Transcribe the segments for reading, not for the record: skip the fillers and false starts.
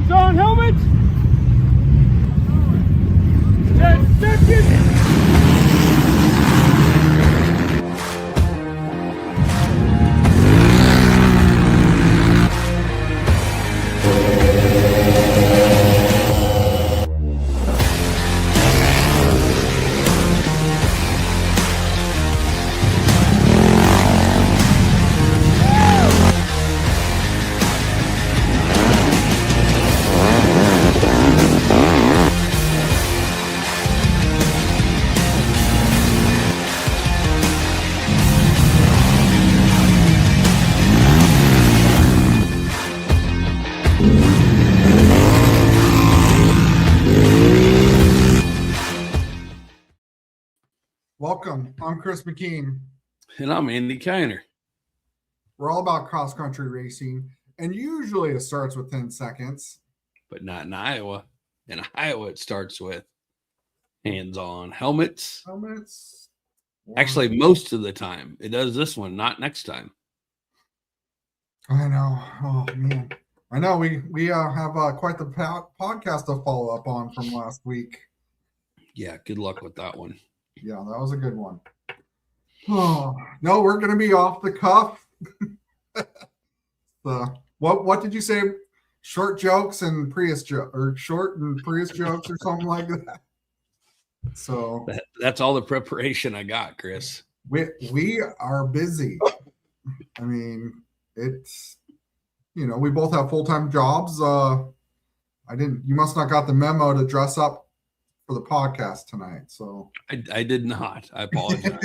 Lights on, helmets. 10 seconds. Welcome. I'm Chris McKean. And I'm Andy Kiner. We're all about cross-country racing, and usually it starts with 10 seconds. But not in Iowa. In Iowa, it starts with hands-on helmets. Helmets. Actually, most of the time. It does this one, not next time. I know. Oh, man. I know. We have quite the podcast to follow up on from last week. Yeah, good luck with that one. Yeah, that was a good one. Oh, no, we're going to be off the cuff. What did you say? Short jokes and Prius jokes, or short and Prius jokes, or something like that. So that's all the preparation I got, Chris. We are busy. I mean, it's, we both have full-time jobs. You must not got the memo to dress up for the podcast tonight. So I did not. I apologize.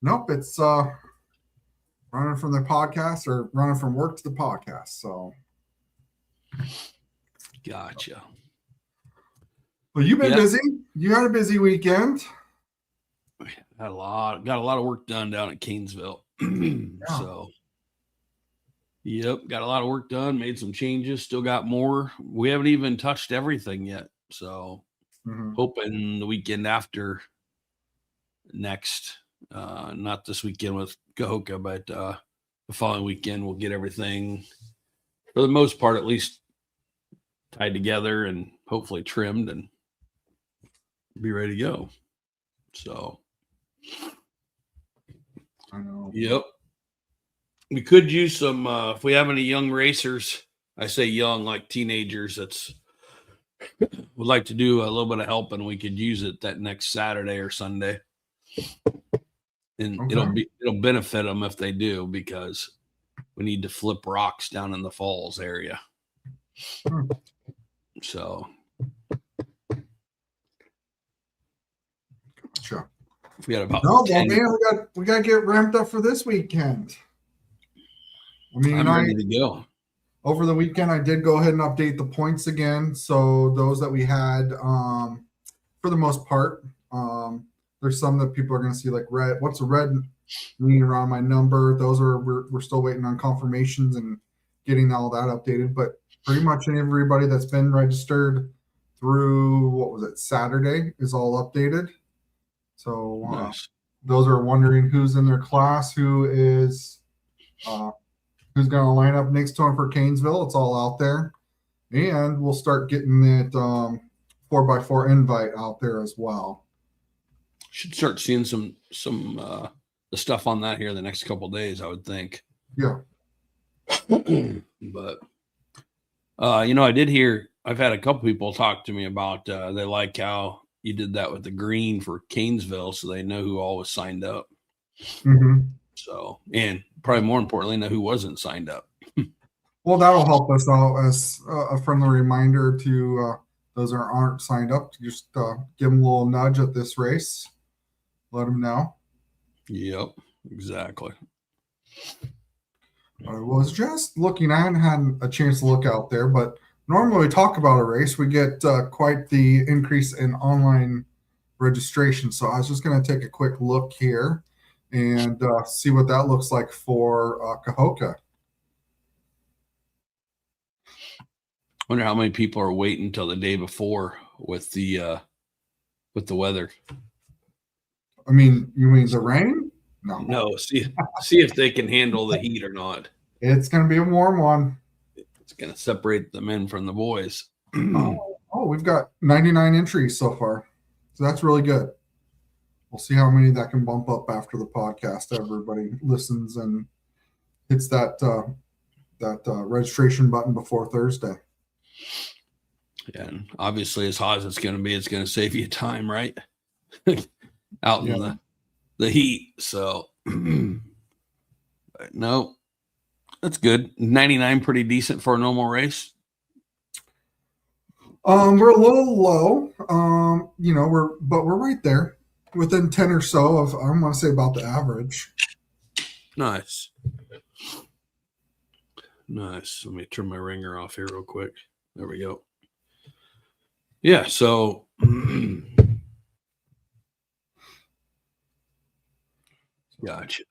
Nope, it's running from the podcast or running from work to the podcast. So gotcha. Well, you've been busy. You had a busy weekend. Got a lot of work done down at Canesville. Yeah. So got a lot of work done, made some changes, still got more. We haven't even touched everything yet. So hoping the weekend after next, not this weekend with Cahokia, but the following weekend, we'll get everything, for the most part, at least tied together and hopefully trimmed and be ready to go. So, I know. Yep. We could use some, if we have any young racers, I say young, like teenagers, would like to do a little bit of help, and we could use it that next Saturday or Sunday. And it'll benefit them if they do, because we need to flip rocks down in the falls area. So gotcha. We got about we got to get ramped up for this weekend. I mean, I'm ready to go. Over the weekend, I did go ahead and update the points again. So those that we had, for the most part, there's some that people are going to see like red. What's a red meaning around my number? Those we're still waiting on confirmations and getting all that updated. But pretty much everybody that's been registered through Saturday is all updated. So nice. Those are wondering who's in their class, who's going to line up next to him for Canesville. It's all out there. And we'll start getting that 4x4 invite out there as well. Should start seeing some the stuff on that here the next couple of days, I would think. Yeah. But I did hear, I've had a couple people talk to me about they like how you did that with the green for Canesville, so they know who all was signed up. So, and probably more importantly, know who wasn't signed up. Well, that'll help us out as a friendly reminder to those that aren't signed up to just give them a little nudge at this race. Let them know. Yep, exactly. I was just looking. I hadn't had a chance to look out there, but normally we talk about a race, we get quite the increase in online registration. So I was just going to take a quick look here and see what that looks like for Cahokia. Wonder how many people are waiting until the day before with the weather. I mean, you mean the rain? No. See if they can handle the heat or not. It's going to be a warm one. It's It's going to separate the men from the boys. We've got 99 entries so far. So that's really good. We'll see how many that can bump up after the podcast. Everybody listens and hits that registration button before Thursday. Yeah, and obviously, as hot as it's going to save you time, right? Out in the heat. So, no, that's good. 99, pretty decent for a normal race. We're a little low. We're right there, within 10 or so of, I want to say, about the average. Nice. Let me turn my ringer off here real quick. There we go. Yeah, so gotcha.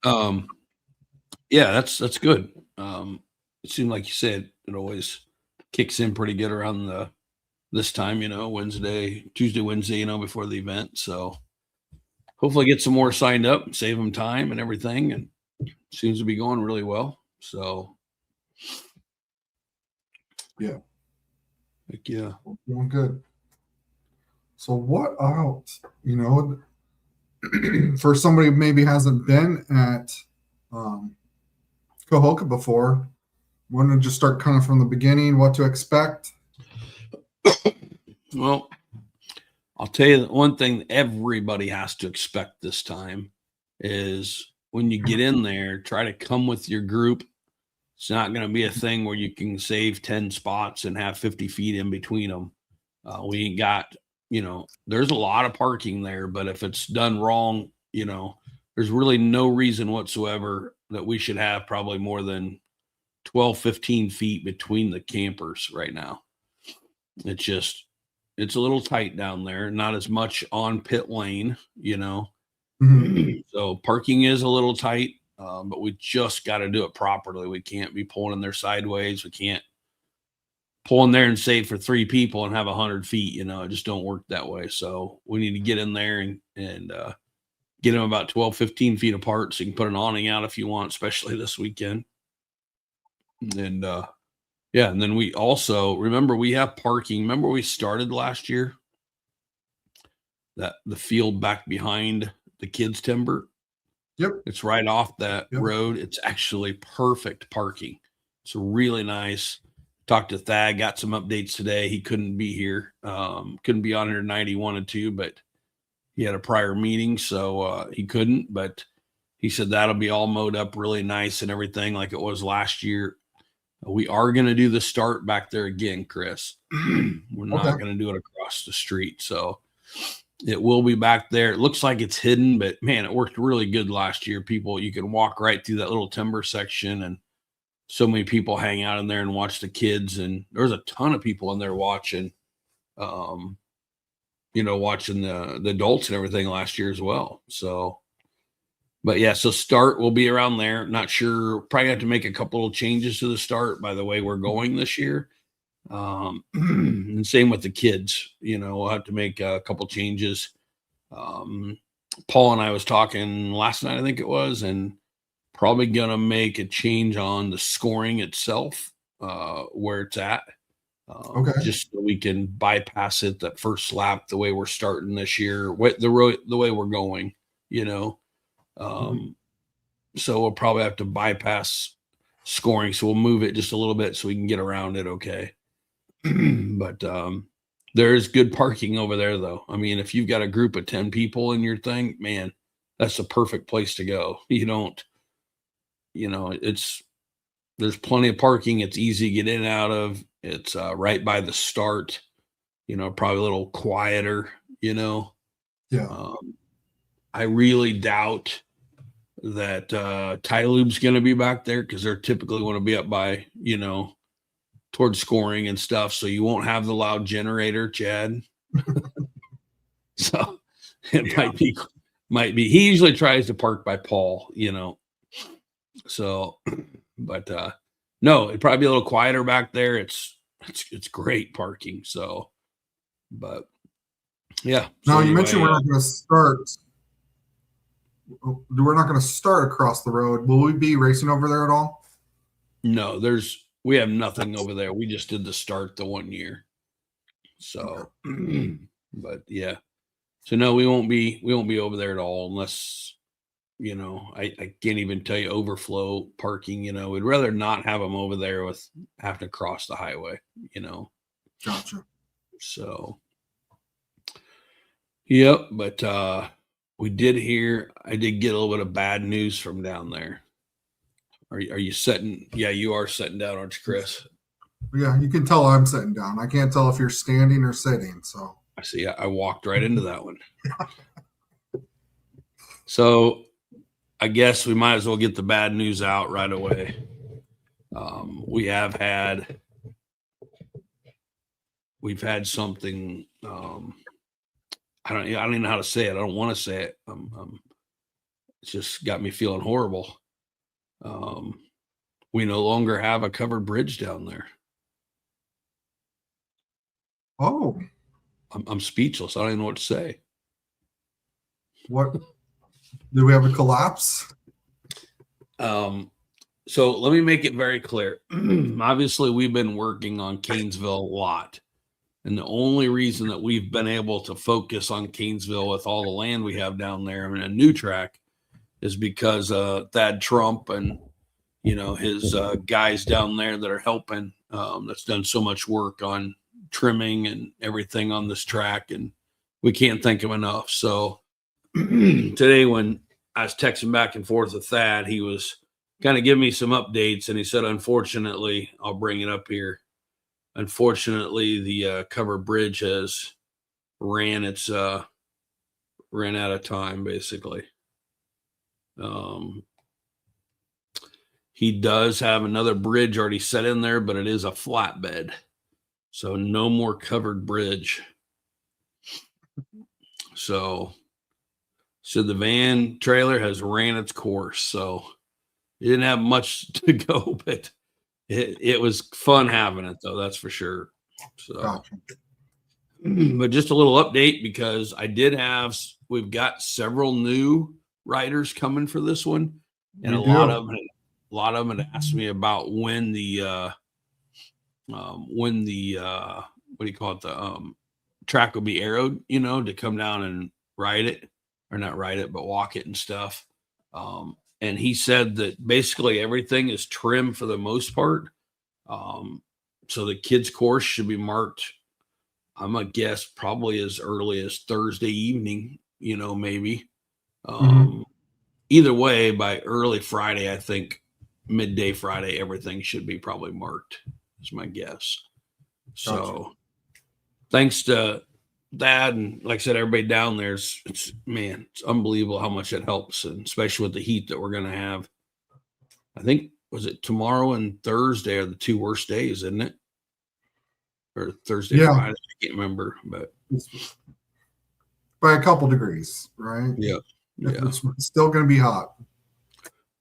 Yeah, that's good. It seemed like you said it always kicks in pretty good around this time, Tuesday, Wednesday, before the event. So hopefully get some more signed up, save them time and everything, and seems to be going really well. So yeah, doing good. So what else? For somebody who maybe hasn't been at Cahokia before, want to just start kind of from the beginning, what to expect? Well, I'll tell you that one thing everybody has to expect this time is when you get in there, try to come with your group. It's not going to be a thing where you can save 10 spots and have 50 feet in between them. We ain't got, there's a lot of parking there, but if it's done wrong, there's really no reason whatsoever that we should have probably more than 12, 15 feet between the campers right now. It's a little tight down there, not as much on pit lane, Mm-hmm. So parking is a little tight, but we just got to do it properly. We can't be pulling in there sideways. We can't pull in there and save for 3 people and have 100 feet, it just don't work that way. So we need to get in there and get them about 12, 15 feet apart so you can put an awning out if you want, especially this weekend. And and then we also, remember, we have parking. Remember we started last year? That the field back behind the kids' timber? Yep. It's right off that road. It's actually perfect parking. It's really nice. Talked to Thad, got some updates today. He couldn't be here. Couldn't be on here tonight. He wanted to, but he had a prior meeting, so he couldn't. But he said that'll be all mowed up really nice and everything like it was last year. We are going to do the start back there again, Chris. We're not going to do it across the street. So it will be back there. It looks like it's hidden, but man, it worked really good last year. You can walk right through that little timber section, and so many people hang out in there and watch the kids. And there's a ton of people in there watching, watching the adults and everything last year as well. So, but yeah, so start will be around there. Not sure. Probably have to make a couple of changes to the start by the way we're going this year. And same with the kids, we'll have to make a couple changes. Paul and I was talking last night, I think it was, and probably going to make a change on the scoring itself, where it's at. Just so we can bypass it that first lap, the way we're starting this year, the way we're going, so we'll probably have to bypass scoring. So we'll move it just a little bit so we can get around it. Okay. But there's good parking over there though. I mean, if you've got a group of 10 people in your thing, man, that's the perfect place to go. There's plenty of parking. It's easy to get in and out of. It's right by the start, probably a little quieter, Yeah. I really doubt that Tylube's going to be back there because they're typically want to be up by, towards scoring and stuff. So you won't have the loud generator, Chad. So it might be. He usually tries to park by Paul, So, but no, it'd probably be a little quieter back there. It's great parking. So, but yeah. Now you mentioned we're not going to start. We're not going to start across the road. Will we be racing over there at all? No, there's We have nothing over there. We just did the start the 1 year. So, but yeah. So no, we won't be over there at all unless, I can't even tell you overflow parking, we'd rather not have them over there with having to cross the highway, Gotcha. So, yep. But, I did get a little bit of bad news from down there. Are you sitting? Yeah, you are sitting down, aren't you, Chris? Yeah, you can tell I'm sitting down. I can't tell if you're standing or sitting. So I see. I walked right into that one. So I guess we might as well get the bad news out right away. We've had something. I don't even know how to say it. I don't want to say it. It's just got me feeling horrible. We no longer have a covered bridge down there. Oh, I'm speechless. I don't even know what to say. What? Do we have a collapse? So let me make it very clear. Obviously, we've been working on Canesville a lot. And the only reason that we've been able to focus on Canesville with all the land we have down there and a new track is because Thad Trump and, his guys down there that are helping, that's done so much work on trimming and everything on this track. And we can't thank him enough. So today when I was texting back and forth with Thad, he was kind of giving me some updates. And he said, unfortunately, I'll bring it up here. Unfortunately, the cover bridge has ran out of time, basically. He does have another bridge already set in there, but it is a flatbed. So no more covered bridge. So the van trailer has ran its course. So it didn't have much to go, but it was fun having it, though. That's for sure. So, Gotcha. But just a little update because we've got several new riders coming for this one, and a lot of them had asked me about when the what do you call it, the track will be arrowed, to come down and ride it, or not ride it, but walk it and stuff. And he said that basically everything is trimmed for the most part. So the kids' course should be marked, I'm going to guess, probably as early as Thursday evening, maybe. Either way, by early Friday, I think midday Friday, everything should be probably marked, is my guess. So thanks to that, and like I said, everybody down there, it's unbelievable how much it helps, and especially with the heat that we're going to have. I think, was it tomorrow and Thursday are the two worst days, isn't it? Or Thursday, Friday, I can't remember, but by a couple degrees, right? Yeah. It's still going to be hot.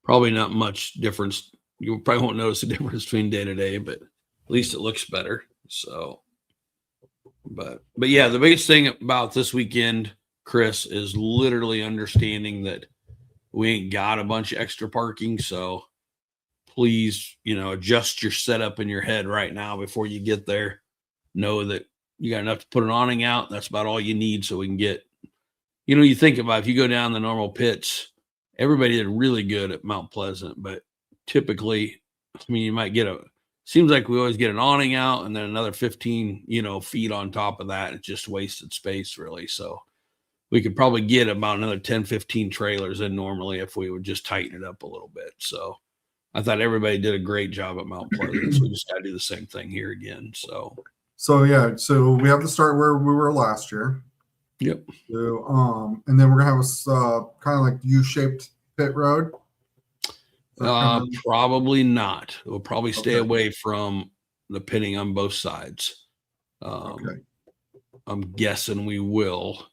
Probably not much difference. You probably won't notice a difference between day to day, but at least it looks better. So, but yeah, the biggest thing about this weekend, Chris, is literally understanding that we ain't got a bunch of extra parking. So please, adjust your setup in your head right now before you get there. Know that you got enough to put an awning out. That's about all you need, so we can get, you think about if you go down the normal pits, everybody did really good at Mount Pleasant, but typically, you might seems like we always get an awning out and then another 15, feet on top of that. It's just wasted space, really. So we could probably get about another 10, 15 trailers in normally if we would just tighten it up a little bit. So I thought everybody did a great job at Mount Pleasant. So we just got to do the same thing here again. So we have to start where we were last year. Yep. So, and then we're gonna have a kind of like U-shaped pit road. Probably not. We'll probably stay away from the pitting on both sides. I'm guessing we will.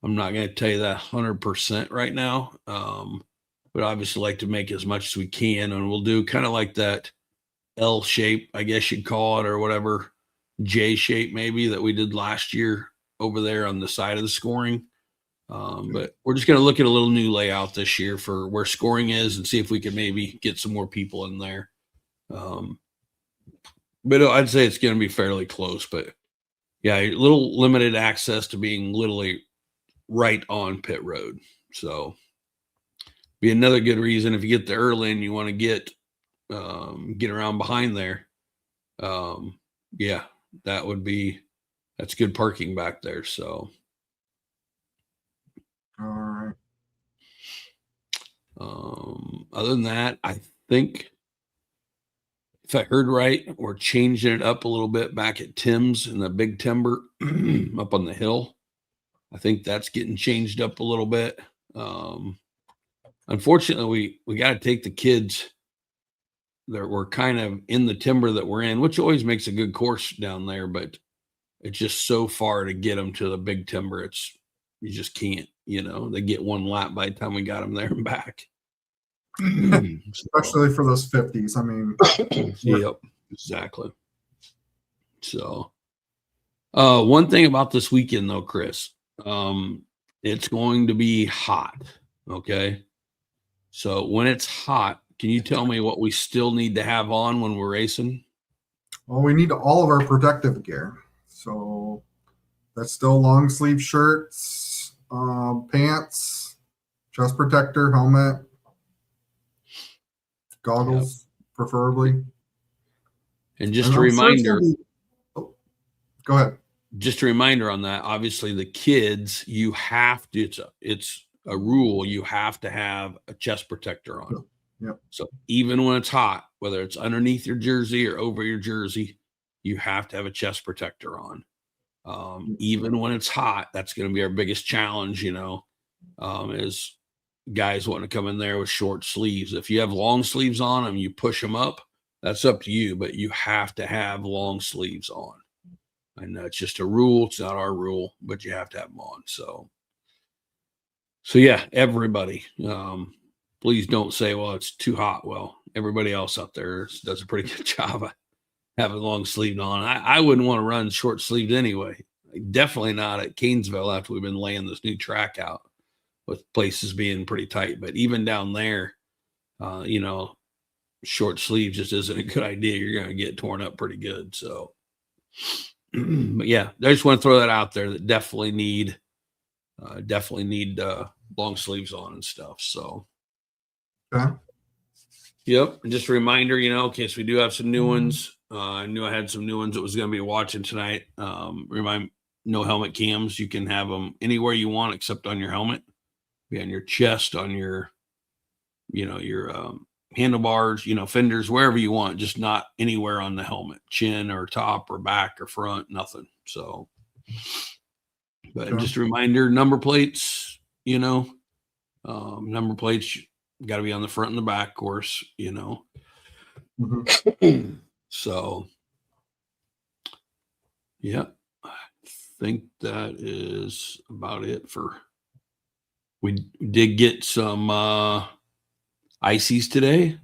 I'm not going to tell you that 100% right now. But obviously like to make as much as we can, and we'll do kind of like that L shape, I guess you'd call it, or whatever, J shape maybe, that we did last year over there on the side of the scoring. But we're just going to look at a little new layout this year for where scoring is and see if we can maybe get some more people in there. But I'd say it's going to be fairly close. But yeah, a little limited access to being literally right on pit road. So be another good reason if you get there early and you want to get around behind there. Yeah, that's good parking back there. So All right. Other than that, I think if I heard right, we're changing it up a little bit back at Tim's in the big timber up on the hill. I think that's getting changed up a little bit. Unfortunately, we got to take the kids that were kind of in the timber that we're in, which always makes a good course down there, but it's just so far to get them to the big timber. You just can't, they get one lap by the time we got them there and back. Especially for those 50s. I mean, yep, exactly. So, one thing about this weekend though, Chris, it's going to be hot. Okay. So when it's hot, can you tell me what we still need to have on when we're racing? Well, we need all of our protective gear. So that's still long sleeve shirts, pants, chest protector, helmet, goggles, preferably. And just a reminder. Go ahead. Just a reminder on that. Obviously, the kids, you have to. It's a rule. You have to have a chest protector on. Yep. So even when it's hot, whether it's underneath your jersey or over your jersey, you have to have a chest protector on. Even when it's hot, that's going to be our biggest challenge. Is guys wanting to come in there with short sleeves. If you have long sleeves on them, you push them up. That's up to you, but you have to have long sleeves on. I know it's just a rule. It's not our rule, but you have to have them on. So yeah, everybody, please don't say, well, it's too hot. Well, everybody else out there does a pretty good job of having long sleeve on. I wouldn't want to run short sleeved anyway. Definitely not at Canesville after we've been laying this new track out with places being pretty tight. But even down there, short sleeves just isn't a good idea. You're going to get torn up pretty good. So, but yeah, I just want to throw that out there that definitely need long sleeves on and stuff. So, okay. Yep. And just a reminder, in case we do have some new ones. I knew I had some new ones that was going to be watching tonight. No helmet cams. You can have them anywhere you want except on your helmet. Be on your chest, on your, your handlebars, fenders, wherever you want, just not anywhere on the helmet, chin or top or back or front, nothing. So, but just a reminder, number plates, number plates got to be on the front and the back, of course, Mm-hmm. So, yeah, I think that is about it we did get some ices today.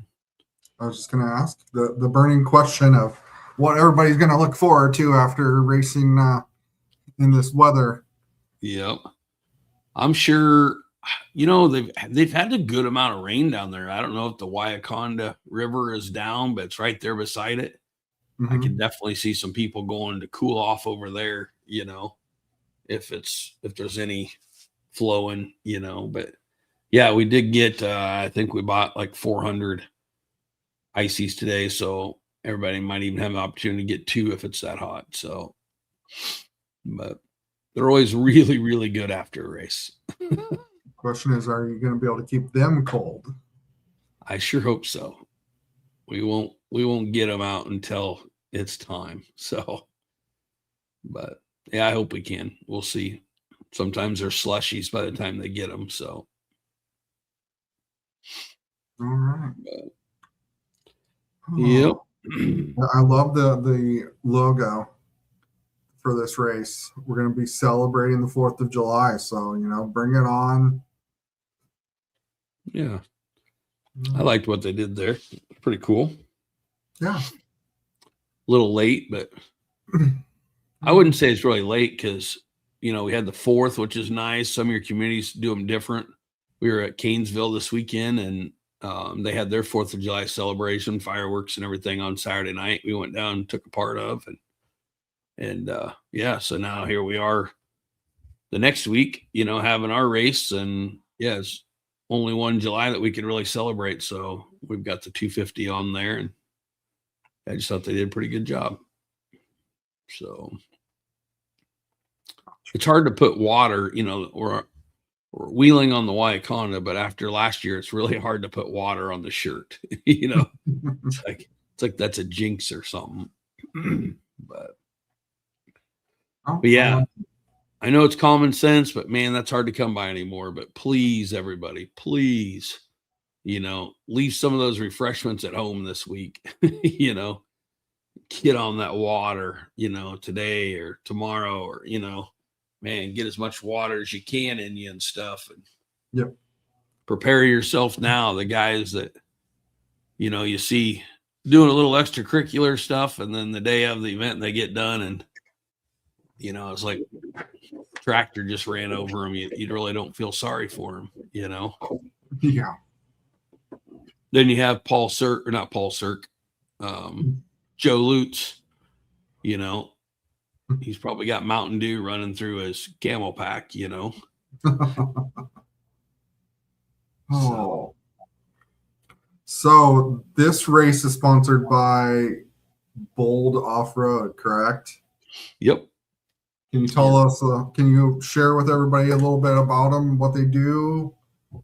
I was just going to ask the burning question of what everybody's going to look forward to after racing in this weather. Yep. I'm sure, they've had a good amount of rain down there. I don't know if the Waiaconda River is down, but it's right there beside it. Mm-hmm. I can definitely see some people going to cool off over there, if there's any flowing, but yeah, we did get, I think we bought like 400 ices today. So everybody might even have an opportunity to get 2 if it's that hot. So, but they're always really, really good after a race. Question is, are you going to be able to keep them cold? I sure hope so. We won't get them out until it's time. So, but yeah, I hope we can. We'll see. Sometimes they're slushies by the time they get them. So, all right. Yep. I love the logo for this race. We're going to be celebrating the 4th of July. So, bring it on. Yeah. I liked what they did there. Pretty cool. Yeah. A little late, but I wouldn't say it's really late because, we had the 4th, which is nice. Some of your communities do them different. We were at Canesville this weekend, and They had their 4th of July celebration, fireworks and everything on Saturday night. We went down and took a part of, and yeah, so now here we are the next week, having our race, and yeah, it's only 1 July that we can really celebrate. So we've got the 250 on there, and I just thought they did a pretty good job. So it's hard to put water, or wheeling on the Waiakona, but after last year, it's really hard to put water on the shirt. It's like that's a jinx or something. but yeah, I know it's common sense, but man, that's hard to come by anymore. But please, everybody, please, leave some of those refreshments at home this week. Get on that water, today or tomorrow, or man, get as much water as you can in you and stuff. And yep. Prepare yourself now. The guys that, you see doing a little extracurricular stuff, and then the day of the event, they get done, and, it's like tractor just ran over them. You really don't feel sorry for them, Yeah. Then you have Joe Lutz, he's probably got Mountain Dew running through his camel pack, Oh. So this race is sponsored by Bold Off-Road, correct? Yep. Can you tell us, can you share with everybody a little bit about them, what they do,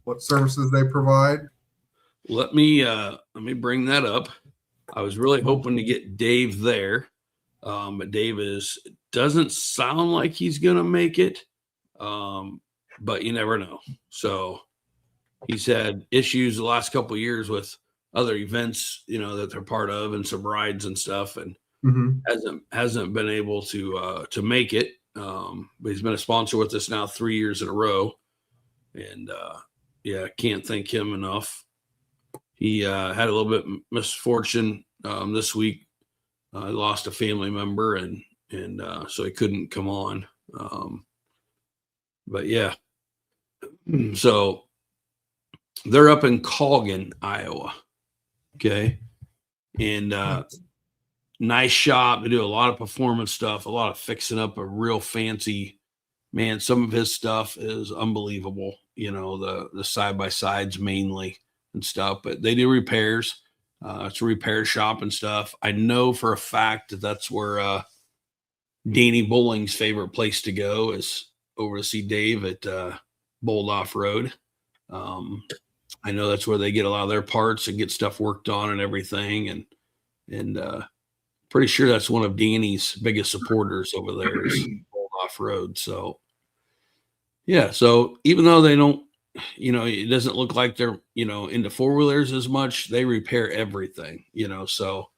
what services they provide? Let me bring that up. I was really hoping to get Dave there. But Dave doesn't sound like he's going to make it. But you never know. So he's had issues the last couple of years with other events, that they're part of, and some rides and stuff, and hasn't been able to make it. But he's been a sponsor with us now 3 years in a row. And yeah, can't thank him enough. He had a little bit of misfortune this week. Lost a family member, and so he couldn't come on. But yeah, so they're up in Colgan, Iowa. Okay, and nice shop. They do a lot of performance stuff, a lot of fixing up a real fancy. Man, some of his stuff is unbelievable. The side by sides mainly and stuff, but they do repairs. It's a repair shop and stuff. I know for a fact that's where Danny Bowling's favorite place to go is over to see Dave at Bold Off-Road. I know that's where they get a lot of their parts and get stuff worked on and everything. And pretty sure that's one of Danny's biggest supporters over there is Bold Off-Road. So yeah, so even though they don't, it doesn't look like they're, into four-wheelers as much. They repair everything, so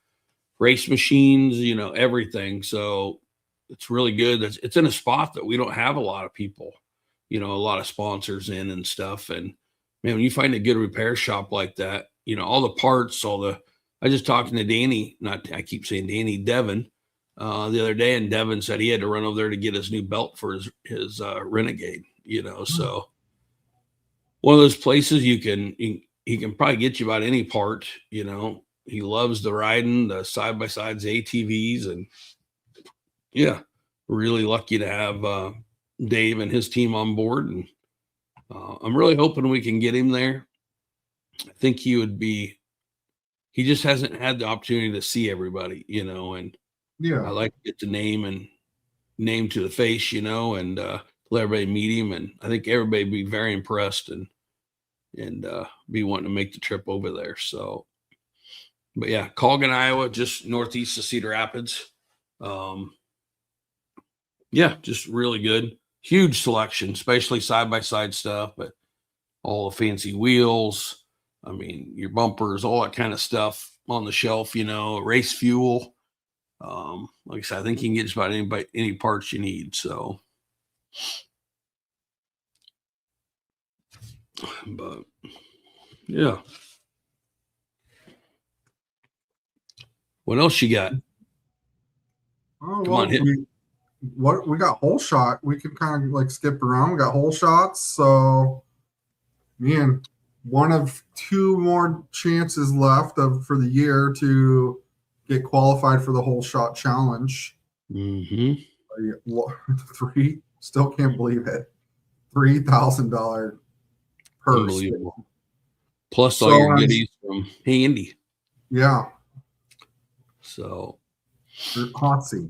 race machines, everything. So it's really good. It's in a spot that we don't have a lot of people, a lot of sponsors in and stuff. And man, when you find a good repair shop like that, all the parts, I just talking to Danny, I keep saying Danny, Devin, the other day, and Devin said he had to run over there to get his new belt for his Renegade, so one of those places he can probably get you about any part. He loves the riding, the side by sides, ATVs, and yeah, really lucky to have Dave and his team on board. And I'm really hoping we can get him there. I think he just hasn't had the opportunity to see everybody, and yeah, I like to get the name to the face, and let everybody meet him. And I think everybody be very impressed and be wanting to make the trip over there. So, but yeah, Colgan, Iowa, just northeast of Cedar Rapids. Yeah, just really good. Huge selection, especially side-by-side stuff, but all the fancy wheels. I mean, your bumpers, all that kind of stuff on the shelf, race fuel. Like I said, I think you can get just about any parts you need. So, but yeah. What else you got? Oh, Come on, hit. We got whole shot. We can kind of like skip around. We got whole shots. So, man, one of two more chances left for the year to get qualified for the whole shot challenge. Mm-hmm. Three, still can't believe it. $3,000 purse. Unbelievable. Plus all So, your goodies from Handy. Yeah. So Hot seat.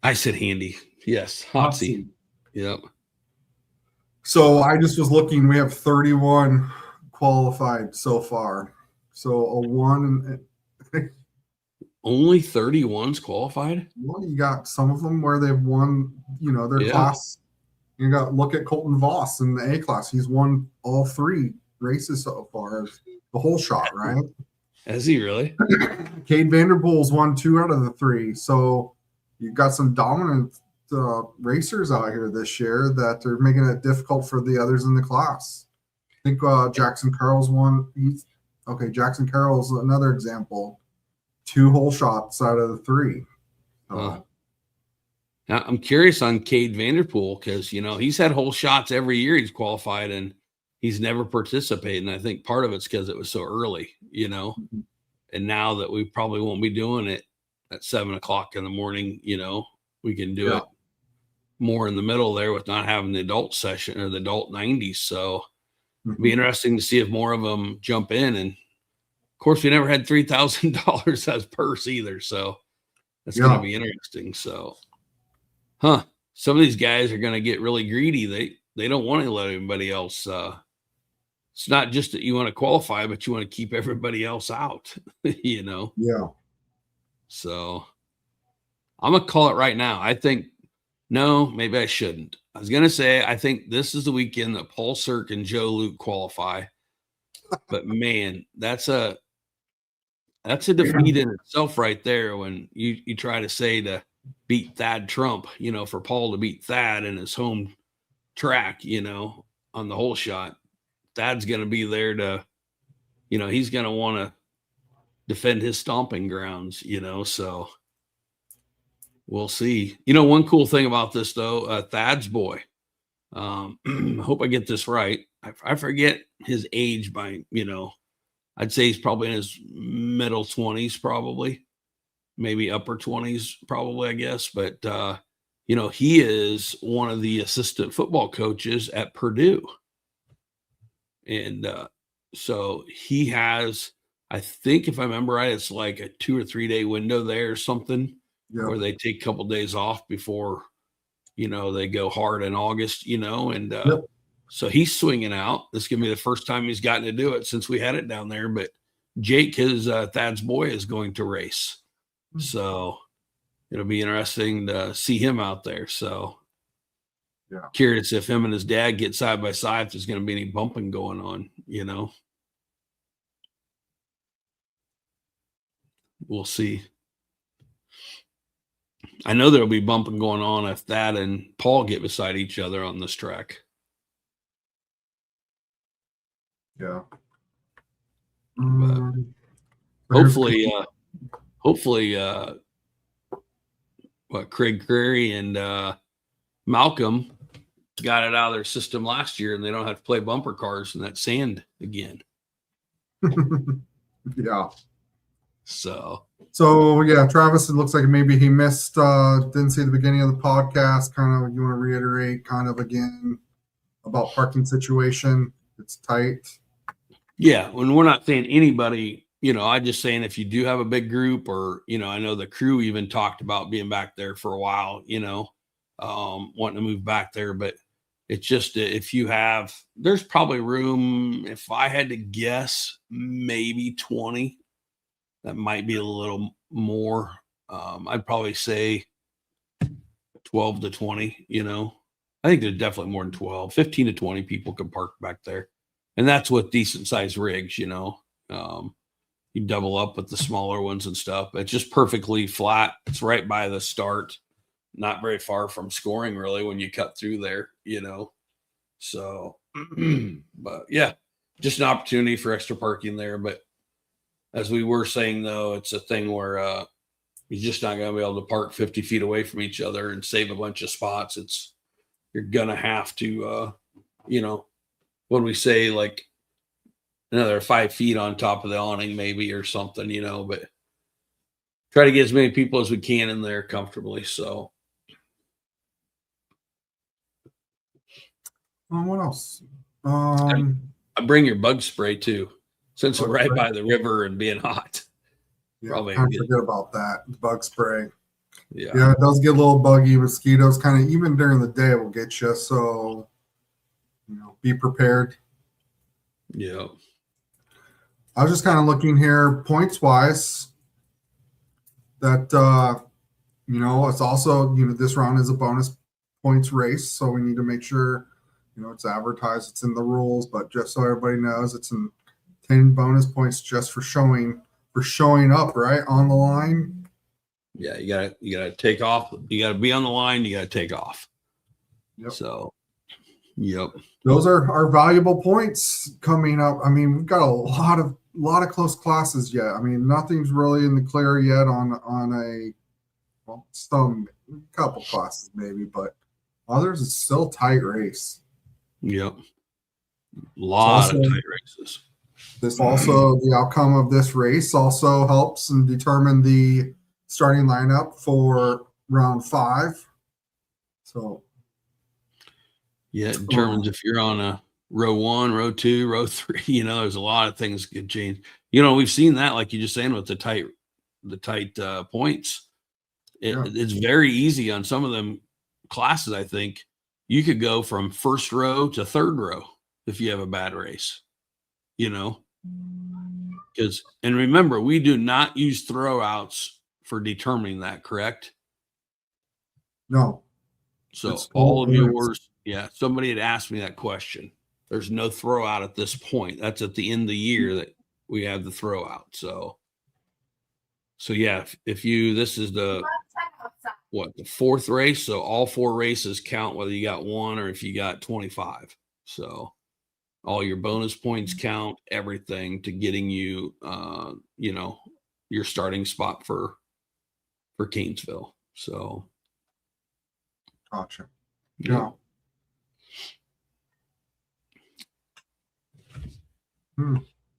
I said Handy. Yes, hot seat. Yep. So I just was looking. We have 31 qualified so far. So a one. Only 31's qualified? Well, you got some of them where they've won, their Yeah. class. You got look at Colton Voss in the A class. He's won all 3 races so far, the whole shot, right? Has he really? Cade Vanderpool's won 2 out of the 3. So you've got some dominant racers out here this year that are making it difficult for the others in the class. I think Jackson Carroll's won. Jackson Carroll's another example. 2 whole shots out of the 3. Now, I'm curious on Cade Vanderpool because, he's had whole shots every year he's qualified and he's never participated. And I think part of it's because it was so early, and now that we probably won't be doing it at 7:00 in the morning, we can do it more in the middle there with not having the adult session or the adult 90s. So it'd be interesting to see if more of them jump in. And of course, we never had $3,000 as purse either. So that's going to be interesting. So, some of these guys are going to get really greedy. They don't want to let anybody else. It's not just that you want to qualify, but you want to keep everybody else out, Yeah. So I'm going to call it right now. I think, no, maybe I shouldn't. I was going to say, I think this is the weekend that Paul Sirk and Joe Luke qualify. But man, that's a defeat in itself right there when you try to say to beat Thad Trump, for Paul to beat Thad in his home track, on the whole shot. Thad's going to be there to, he's going to want to defend his stomping grounds, so we'll see. One cool thing about this, though, Thad's boy, I hope I get this right. I forget his age by, I'd say he's probably in his middle 20s, probably, maybe upper 20s, probably, I guess. But, he is one of the assistant football coaches at Purdue. And so he has, I think if I remember right, it's like a 2 or 3 day window there or something where they take a couple of days off before, they go hard in August, and so he's swinging out. This is going to be the first time he's gotten to do it since we had it down there. But Jake, his Thad's boy, is going to race. So it'll be interesting to see him out there. So curious if him and his dad get side by side, if there's going to be any bumping going on, We'll see. I know there'll be bumping going on if Thad and Paul get beside each other on this track. Yeah. Hopefully, Craig Curry and Malcolm got it out of their system last year and they don't have to play bumper cars in that sand again. Yeah. So yeah, Travis, it looks like maybe he missed, didn't see the beginning of the podcast. Kind of, you want to reiterate kind of again about parking situation. It's tight. Yeah. When we're not saying anybody, I'm just saying if you do have a big group or, I know the crew even talked about being back there for a while, wanting to move back there, but it's just if you have, there's probably room, if I had to guess, maybe 20. That might be a little more. I'd probably say 12 to 20, I think there's definitely more than 12, 15 to 20 people can park back there. And that's with decent sized rigs, you double up with the smaller ones and stuff. It's just perfectly flat. It's right by the start, not very far from scoring really when you cut through there, So, but yeah, just an opportunity for extra parking there. But as we were saying, though, it's a thing where you're just not going to be able to park 50 feet away from each other and save a bunch of spots. You're going to have to, what do we say? Like another 5 feet on top of the awning maybe or something, but try to get as many people as we can in there comfortably. So What else? I bring your bug spray too, since we're Bug right spray? by the river and being hot. Yeah, Probably kind of forget about that. Bug spray. Yeah. Yeah, it does get a little buggy. Mosquitoes kind of, even during the day, will get you. So, be prepared. Yeah. I was just kind of looking here points wise that, it's also, this round is a bonus points race. So we need to make sure, it's advertised, it's in the rules, but just so everybody knows, it's in 10 bonus points just for showing up right on the line. Yeah, you gotta take off. You gotta be on the line. You gotta take off. Yep. So, yep. Those are our valuable points coming up. I mean, we've got a lot of close classes yet. I mean, nothing's really in the clear yet on some couple classes maybe, but others it's still a tight race. Yep. A lot of tight races. This also, the outcome of this race also helps and determine the starting lineup for round 5. So, yeah, it determines if you're on a row 1, row 2, row 3. There's a lot of things that could change. We've seen that, like you just saying, with the tight points. It's very easy on some of them classes. I think you could go from first row to third row if you have a bad race. Because, and remember, we do not use throwouts for determining that, correct? No. So all of yours, somebody had asked me that question. There's no throwout at this point. That's at the end of the year that we have the throwout. So yeah, if this is the 4th race. So all 4 races count, whether you got 1 or if you got 25. So all your bonus points count, everything to getting you, your starting spot for Canesville. So. Gotcha. Yeah.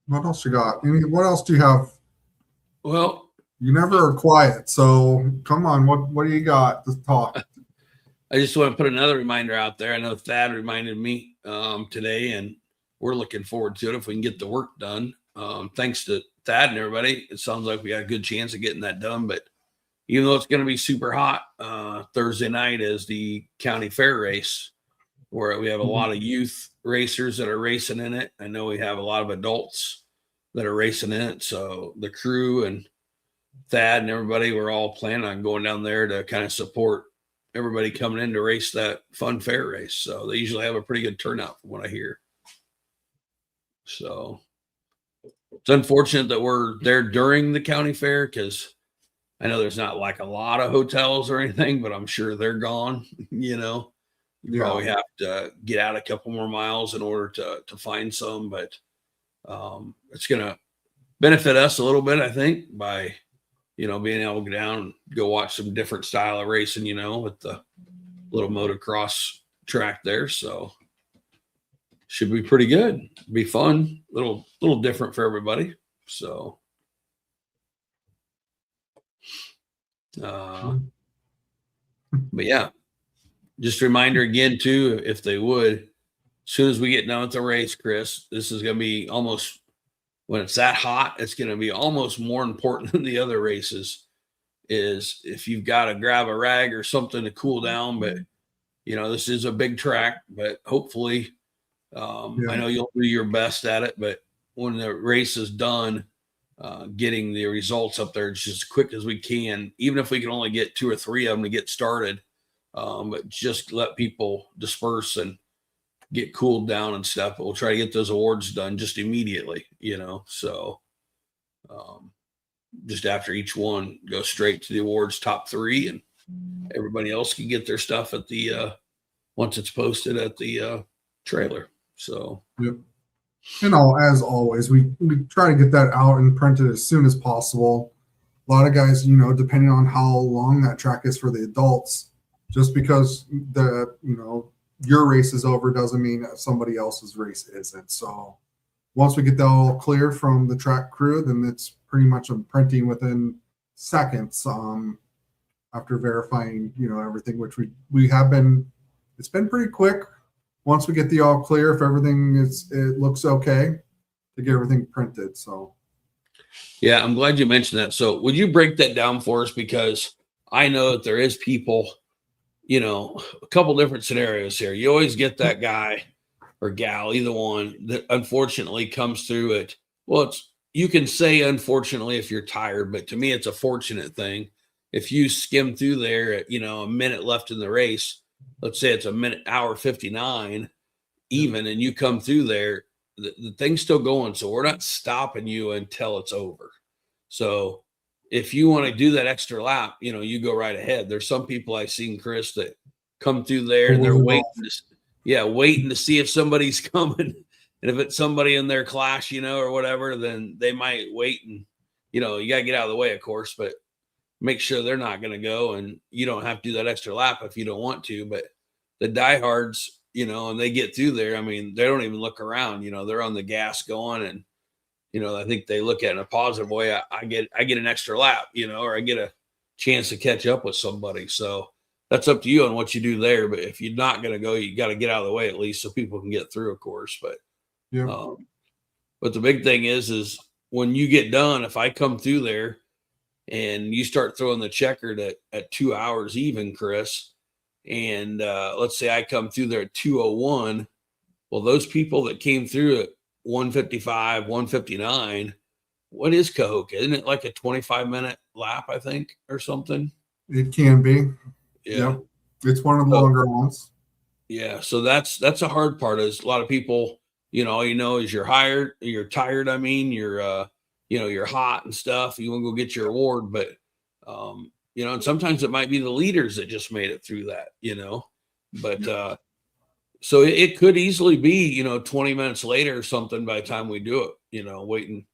What else you got? What else do you have? Well, you never are quiet, so come on. What do you got to talk? I just want to put another reminder out there. I know Thad reminded me today, and we're looking forward to it if we can get the work done. Thanks to Thad and everybody. It sounds like we got a good chance of getting that done, but even though it's going to be super hot, Thursday night is the county fair race where we have a lot of youth racers that are racing in it. I know we have a lot of adults that are racing in it. So the crew and Thad and everybody, we're all planning on going down there to kind of support everybody coming in to race that fun fair race. So they usually have a pretty good turnout from what I hear. So it's unfortunate that we're there during the county fair because I know there's not like a lot of hotels or anything, but I'm sure they're gone. You probably have to get out a couple more miles in order to find some, but it's going to benefit us a little bit, I think, by, being able to go down and go watch some different style of racing, with the little motocross track there. So should be pretty good. Be fun, little different for everybody. So but yeah, just a reminder again too, if they would, as soon as we get done with the race, Chris, this is going to be almost, when it's that hot, it's going to be almost more important than the other races, is if you've got to grab a rag or something to cool down. But this is a big track, but hopefully I know you'll do your best at it, but when the race is done, getting the results up there just as quick as we can, even if we can only get 2 or 3 of them to get started, but just let people disperse and get cooled down and stuff. But we'll try to get those awards done just immediately, so just after each one, go straight to the awards top 3, and everybody else can get their stuff at the once it's posted at the trailer. So yep. As always, we try to get that out and printed as soon as possible. A lot of guys, depending on how long that track is for the adults, just because your race is over doesn't mean that somebody else's race isn't. So once we get that all clear from the track crew, then it's pretty much printing within seconds. After verifying, everything, which we have been, it's been pretty quick. Once we get the all clear, if everything it looks okay, to get everything printed. So, yeah, I'm glad you mentioned that. So, would you break that down for us? Because I know that there is people, a couple different scenarios here. You always get that guy or gal, either one, that unfortunately comes through it. Well, you can say unfortunately if you're tired, but to me, it's a fortunate thing. If you skim through there at, a minute left in the race, let's say it's hour 59 even, and you come through there, the thing's still going. So we're not stopping you until it's over. So if you want to do that extra lap, you go right ahead. There's some people I've seen, Chris, that come through there and they're waiting to see if somebody's coming. And if it's somebody in their class, or whatever, then they might wait and, you got to get out of the way, of course, but make sure they're not going to go, and you don't have to do that extra lap if you don't want to. But the diehards, and they get through there, I mean, they don't even look around, they're on the gas going, and, I think they look at it in a positive way. I get an extra lap, or I get a chance to catch up with somebody. So that's up to you on what you do there. But if you're not going to go, you got to get out of the way at least so people can get through, of course. But, but the big thing is when you get done, if I come through there and you start throwing the checkered at 2 hours even, Chris, and let's say I come through there at 2:01, well, those people that came through at 1:55, 1:59, what is Cahokia? Isn't it like a 25-minute lap, I think, or something? It can be. Yeah. Yep. It's one of the longer ones. Yeah. So that's a hard part. Is a lot of people, all is you're tired. I mean, you're hot and stuff. You want to go get your award, but, and sometimes it might be the leaders that just made it through that, but, so it could easily be, 20 minutes later or something by the time we do it, waiting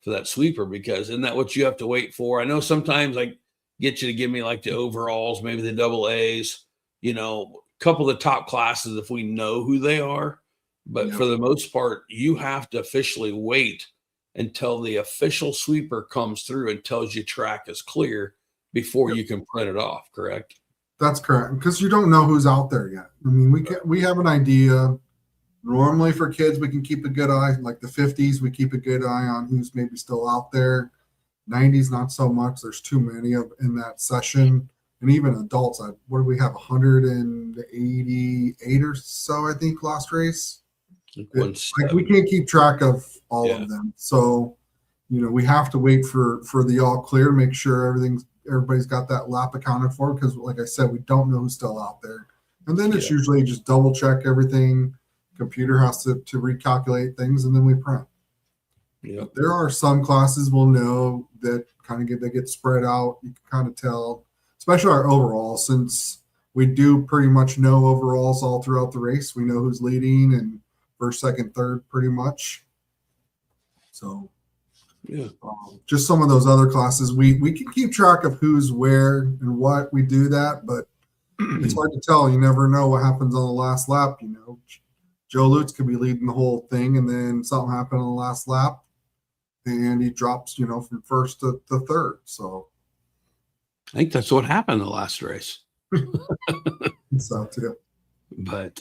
for that sweeper, because isn't that what you have to wait for? I know sometimes I get you to give me like the overalls, maybe the double A's, a couple of the top classes if we know who they are. But for the most part, you have to officially wait until the official sweeper comes through and tells you track is clear before you can print it off, correct? That's correct, because you don't know who's out there yet. I mean, we have an idea. Normally for kids, we can keep a good eye. Like the 50s, we keep a good eye on who's maybe still out there. 90s, not so much. There's too many in that session. And even adults, what do we have, 188 or so, I think, last race? We can't keep track of all of them. So, we have to wait for the all clear to make sure everybody's got that lap accounted for, because like I said, we don't know who's still out there. And then it's usually just double check everything. Computer has to recalculate things, and then we print. Yeah. There are some classes we'll know that they get spread out. You can kind of tell, especially our overalls, since we do pretty much know overalls all throughout the race. We know who's leading and first, second, third, pretty much. So, just some of those other classes, we can keep track of who's where and what. We do that, but it's hard to tell. You never know what happens on the last lap. Joe Lutz could be leading the whole thing, and then something happened on the last lap, and he drops, from first to third. So, I think that's what happened in the last race. So too. But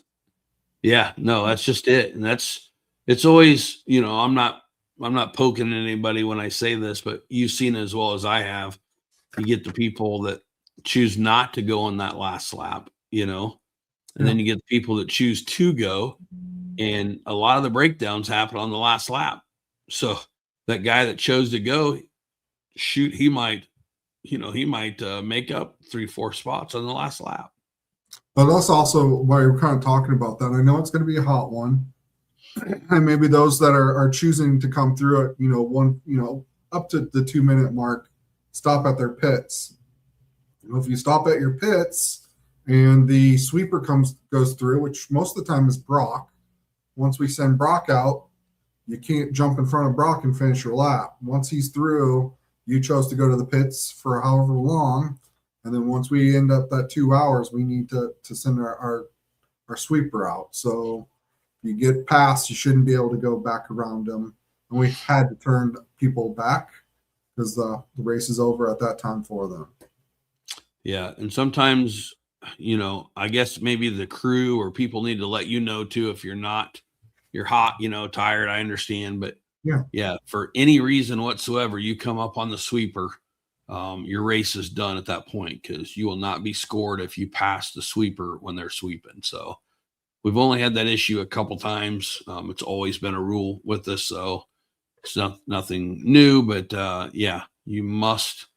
no, that's just it. And it's always, I'm not poking anybody when I say this, but you've seen it as well as I have. You get the people that choose not to go on that last lap, and then you get the people that choose to go, and a lot of the breakdowns happen on the last lap. So that guy that chose to go, he might make up 3-4 spots on the last lap. But that's also why we're kind of talking about that. I know it's going to be a hot one, and maybe those that are choosing to come through it, up to the 2-minute mark, stop at their pits. If you stop at your pits and the sweeper goes through, which most of the time is Brock. Once we send Brock out, you can't jump in front of Brock and finish your lap. Once he's through, you chose to go to the pits for however long. And then once we end up that 2 hours, we need to send our sweeper out. So you get past, you shouldn't be able to go back around them. And we had to turn people back because the race is over at that time for them. Yeah, and sometimes, I guess maybe the crew or people need to let you know too if you're hot, tired. I understand, but yeah, for any reason whatsoever, you come up on the sweeper, your race is done at that point because you will not be scored if you pass the sweeper when they're sweeping. So we've only had that issue a couple times. It's always been a rule with us, so it's nothing new. But yeah, you must.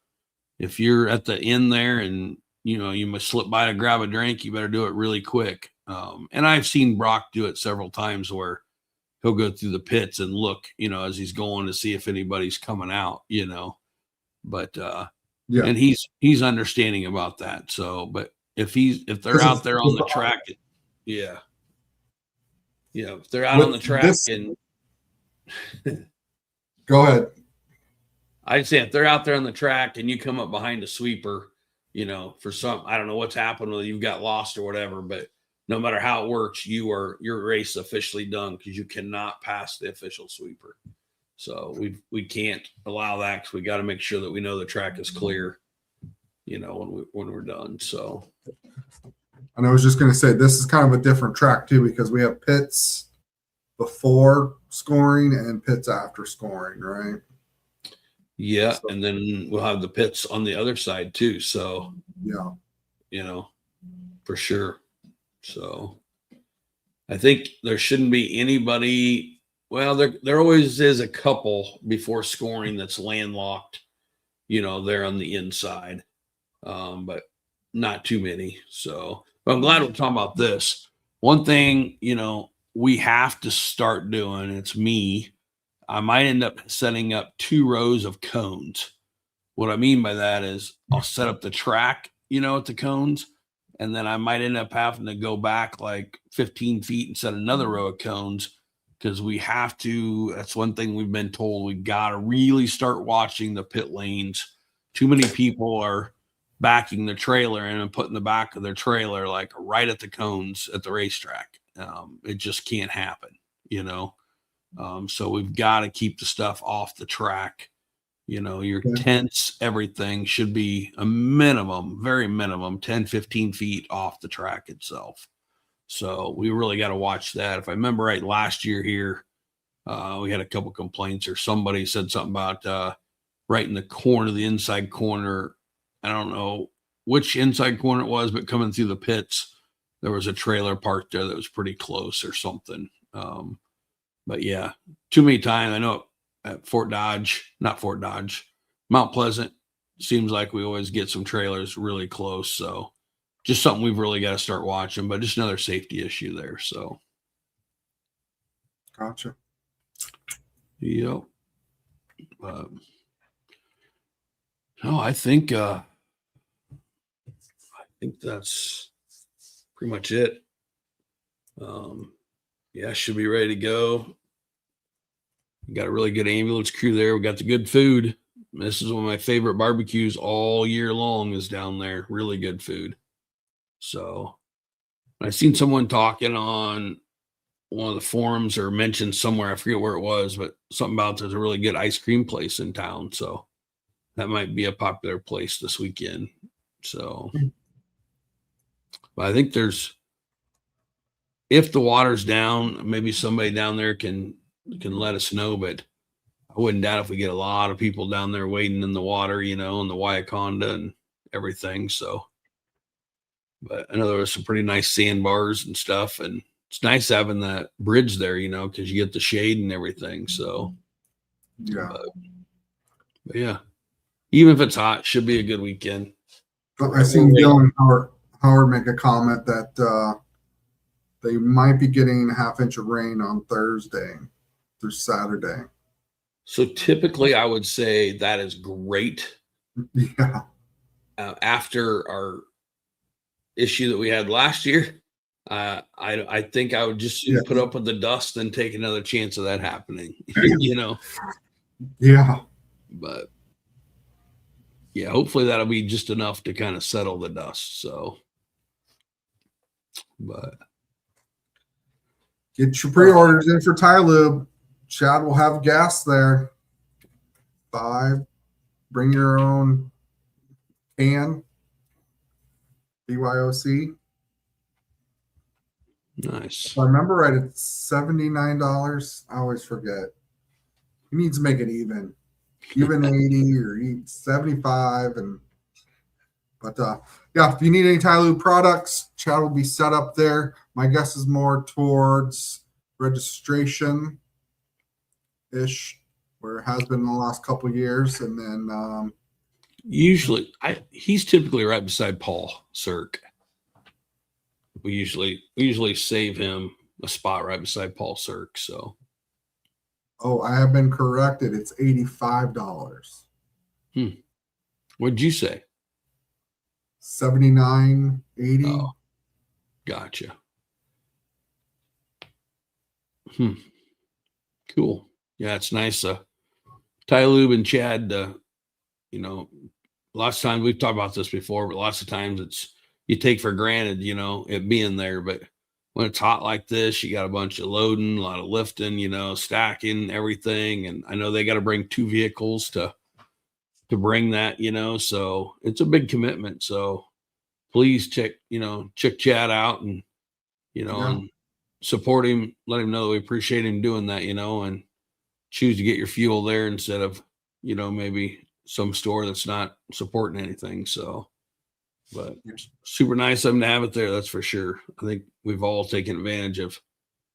If you're at the end there and you must slip by to grab a drink, you better do it really quick. And I've seen Brock do it several times where he'll go through the pits and look, as he's going to see if anybody's coming out, but and he's understanding about that. So, but if they're out there on the track, if they're out on the track and go ahead. I'd say if they're out there on the track and you come up behind a sweeper, for some, I don't know what's happened, whether you've got lost or whatever, but no matter how it works, your race officially done because you cannot pass the official sweeper. So we can't allow that because we got to make sure that we know the track is clear, when we're done. So, and I was just going to say, this is kind of a different track too, because we have pits before scoring and pits after scoring, right? Yeah, so, and then we'll have the pits on the other side too. So yeah, for sure. So I think there shouldn't be anybody. Well, there always is a couple before scoring that's landlocked, they're on the inside, but not too many. So but I'm glad we're talking about this. One thing, we have to start doing, it's me. I might end up setting up 2 rows of cones. What I mean by that is I'll set up the track, at the cones, and then I might end up having to go back like 15 feet and set another row of cones because we have to. That's one thing we've been told. We've got to really start watching the pit lanes. Too many people are backing the trailer and putting the back of their trailer like right at the cones at the racetrack. It just can't happen, so we've got to keep the stuff off the track. Your tents, everything should be a minimum, very minimum, 10, 15 feet off the track itself. So we really got to watch that. If I remember right, last year here, we had a couple complaints or somebody said something about right in the corner, the inside corner. I don't know which inside corner it was, but coming through the pits, there was a trailer parked there that was pretty close or something. But yeah, too many times. I know at Mount Pleasant, seems like we always get some trailers really close. So just something we've really got to start watching, but just another safety issue there. So. Gotcha. Yep. No, I think that's pretty much it. Yeah, should be ready to go. We got a really good ambulance crew there. We got the good food. This is one of my favorite barbecues all year long is down there. Really good food. So I seen someone talking on one of the forums or mentioned somewhere, I forget where it was, but something about there's a really good ice cream place in town. So that might be a popular place this weekend. So but I think if the water's down, maybe somebody down there can let us know, but I wouldn't doubt if we get a lot of people down there wading in the water, in the Waiaconda and everything. So, but I know there was some pretty nice sandbars and stuff, and it's nice having that bridge there, because you get the shade and everything. So, yeah, but yeah, even if it's hot, it should be a good weekend. I seen Dylan Howard make a comment that they might be getting a half-inch of rain on Thursday through Saturday. So typically I would say that is great. Yeah. After our issue that we had last year, I think I would just put up with the dust and take another chance of that happening, Yeah. But yeah, hopefully that'll be just enough to kind of settle the dust. So, but Get your pre-orders in for Ty Lube. Chad will have gas there. 5. Bring your own can. BYOC. Nice. If I remember right, it's $79. I always forget. He needs to make it even 80 or 75. But yeah, if you need any Ty Lube products, Chad will be set up there. My guess is more towards registration ish, where it has been in the last couple of years, and then usually he's typically right beside Paul Cirque. We usually save him a spot right beside Paul Cirque. So, I have been corrected. It's $85. What'd you say? $79.80. Oh, gotcha. Cool. Yeah, it's nice. Ty Lube and Chad, lots of times we've talked about this before, but lots of times it's you take for granted, it being there. But when it's hot like this, you got a bunch of loading, a lot of lifting, stacking everything. And I know they got to bring 2 vehicles to bring that, so it's a big commitment. So please check Chad out and, and support him, let him know that we appreciate him doing that, and choose to get your fuel there instead of, maybe some store that's not supporting anything. So, but super nice of him to have it there. That's for sure. I think we've all taken advantage of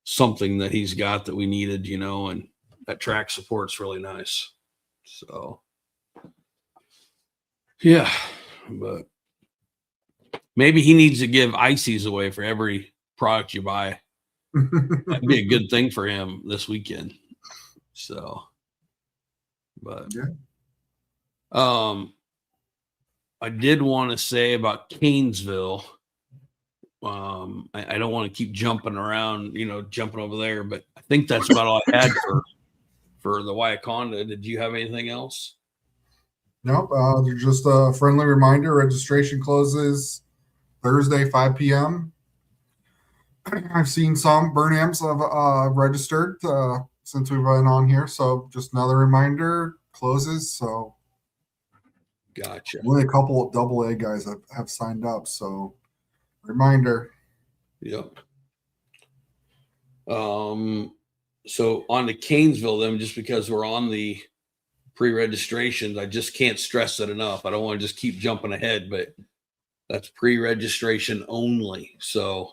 something that he's got that we needed, and that track support's really nice. So, yeah, but maybe he needs to give ices away for every product you buy. That'd be a good thing for him this weekend. So, but I did want to say about Canesville. I don't want to keep jumping around, jumping over there, but I think that's about all I had for the Wyaconda. Did you have anything else? Nope. Just a friendly reminder: registration closes Thursday, 5 p.m. I've seen some Burnhams have registered since we've been on here, so just another reminder: closes. So, gotcha. Only a couple of AA guys have signed up, so reminder. Yep. So on to Canesville, then, just because we're on the pre-registrations, I just can't stress it enough. I don't want to just keep jumping ahead, but that's pre-registration only. So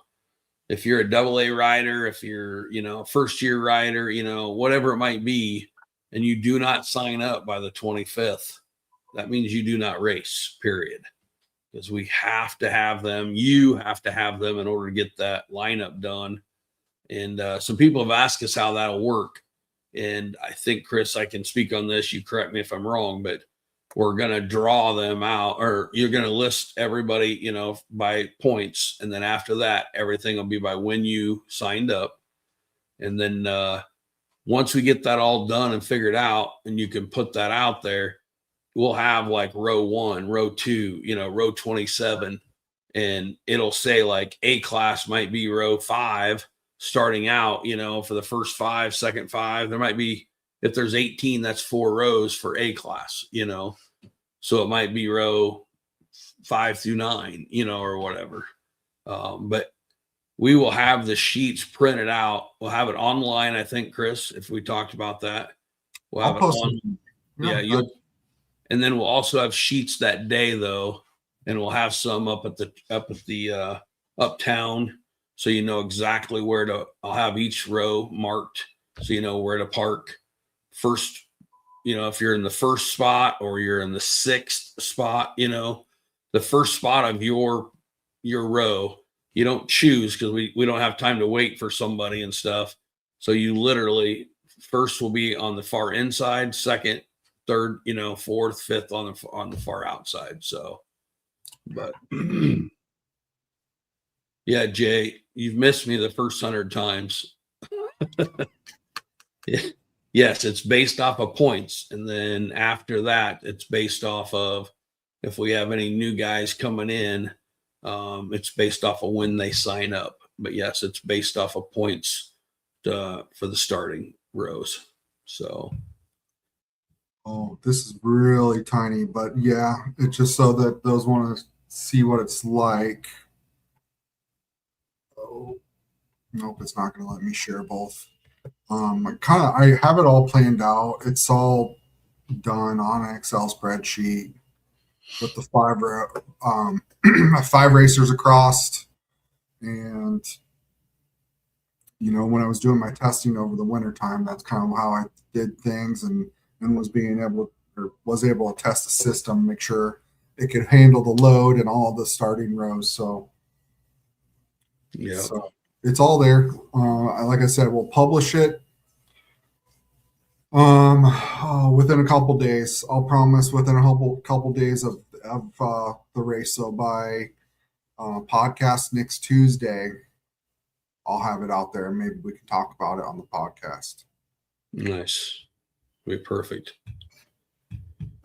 if you're a AA rider, if you're, first year rider, whatever it might be, and you do not sign up by the 25th, that means you do not race, period. Because we have to have them. You have to have them in order to get that lineup done. And some people have asked us how that'll work. And I think, Chris, I can speak on this. You correct me if I'm wrong, but we're going to draw them out, or you're going to list everybody, by points. And then after that, everything will be by when you signed up. And then once we get that all done and figured out, and you can put that out there, we'll have like row 1, row 2, row 27, and it'll say like A class might be row 5 starting out, for the first 5, second 5. There might be, if there's 18, that's 4 rows for A class, so it might be row 5 through 9, or whatever. But we will have the sheets printed out. We'll have it online, I think, Chris, if we talked about that. We'll have it on. Yeah, and then we'll also have sheets that day, though, and we'll have some up at the uptown, so exactly where to. I'll have each row marked, so you know where to park. First, if you're in the first spot or you're in the 6th spot, the first spot of your row, you don't choose, because we don't have time to wait for somebody and stuff. So you literally, first will be on the far inside, second, third, 4th, 5th on the far outside. So, but yeah, Jay, you've missed me the first 100 times. Yes, it's based off of points. And then after that, it's based off of, if we have any new guys coming in, it's based off of when they sign up. But yes, it's based off of points for the starting rows. So. Oh, this is really tiny, but yeah, it's just so that those want to see what it's like. Oh, nope, it's not going to let me share both. I have it all planned out. It's all done on an Excel spreadsheet with the five racers across. And when I was doing my testing over the winter time, that's kind of how I did things, and was able to test the system, make sure it could handle the load and all the starting rows. So it's all there. Like I said, we'll publish it within a couple days. I'll promise within a couple days of the race. So by podcast next Tuesday, I'll have it out there. Maybe we can talk about it on the podcast. Nice. Be perfect.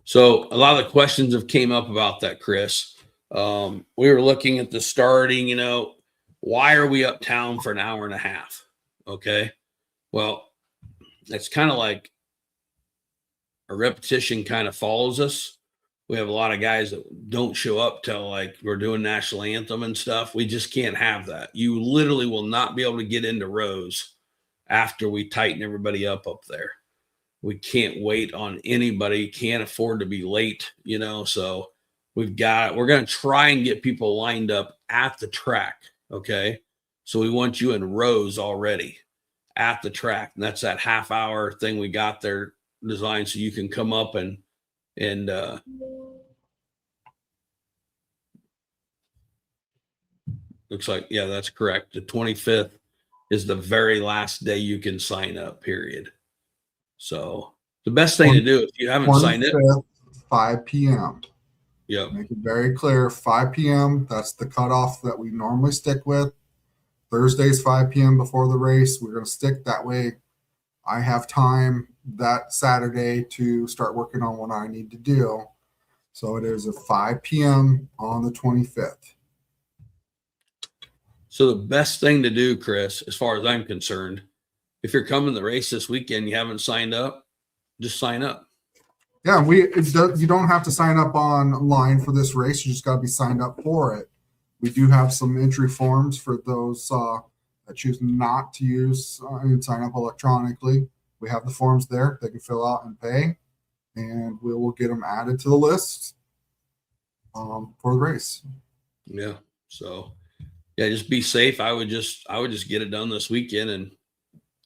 So a lot of the questions have came up about that, Chris. We were looking at the starting, why are we uptown for an hour and a half? Okay. Well, it's kind of like a repetition kind of follows us. We have a lot of guys that don't show up till like we're doing national anthem and stuff. We just can't have that. You literally will not be able to get into rows after we tighten everybody up there. We can't wait on anybody, can't afford to be late, so we're going to try and get people lined up at the track. Okay. So we want you in rows already at the track. And that's that half hour thing we got there designed so you can come up and looks like, yeah, that's correct. The 25th is the very last day you can sign up, period. So the best thing to do if you haven't signed it, 5 p.m. Yeah. Make it very clear, 5 p.m. That's the cutoff that we normally stick with. Thursdays, 5 p.m. before the race. We're going to stick that way. I have time that Saturday to start working on what I need to do. So it is at 5 p.m. on the 25th. So the best thing to do, Chris, as far as I'm concerned, if you're coming to the race this weekend, you haven't signed up, just sign up. Yeah, you don't have to sign up online for this race. You just got to be signed up for it. We do have some entry forms for those that choose not to use and sign up electronically. We have the forms there. They can fill out and pay, and we will get them added to the list for the race. Yeah. So, yeah, just be safe. I would just get it done this weekend and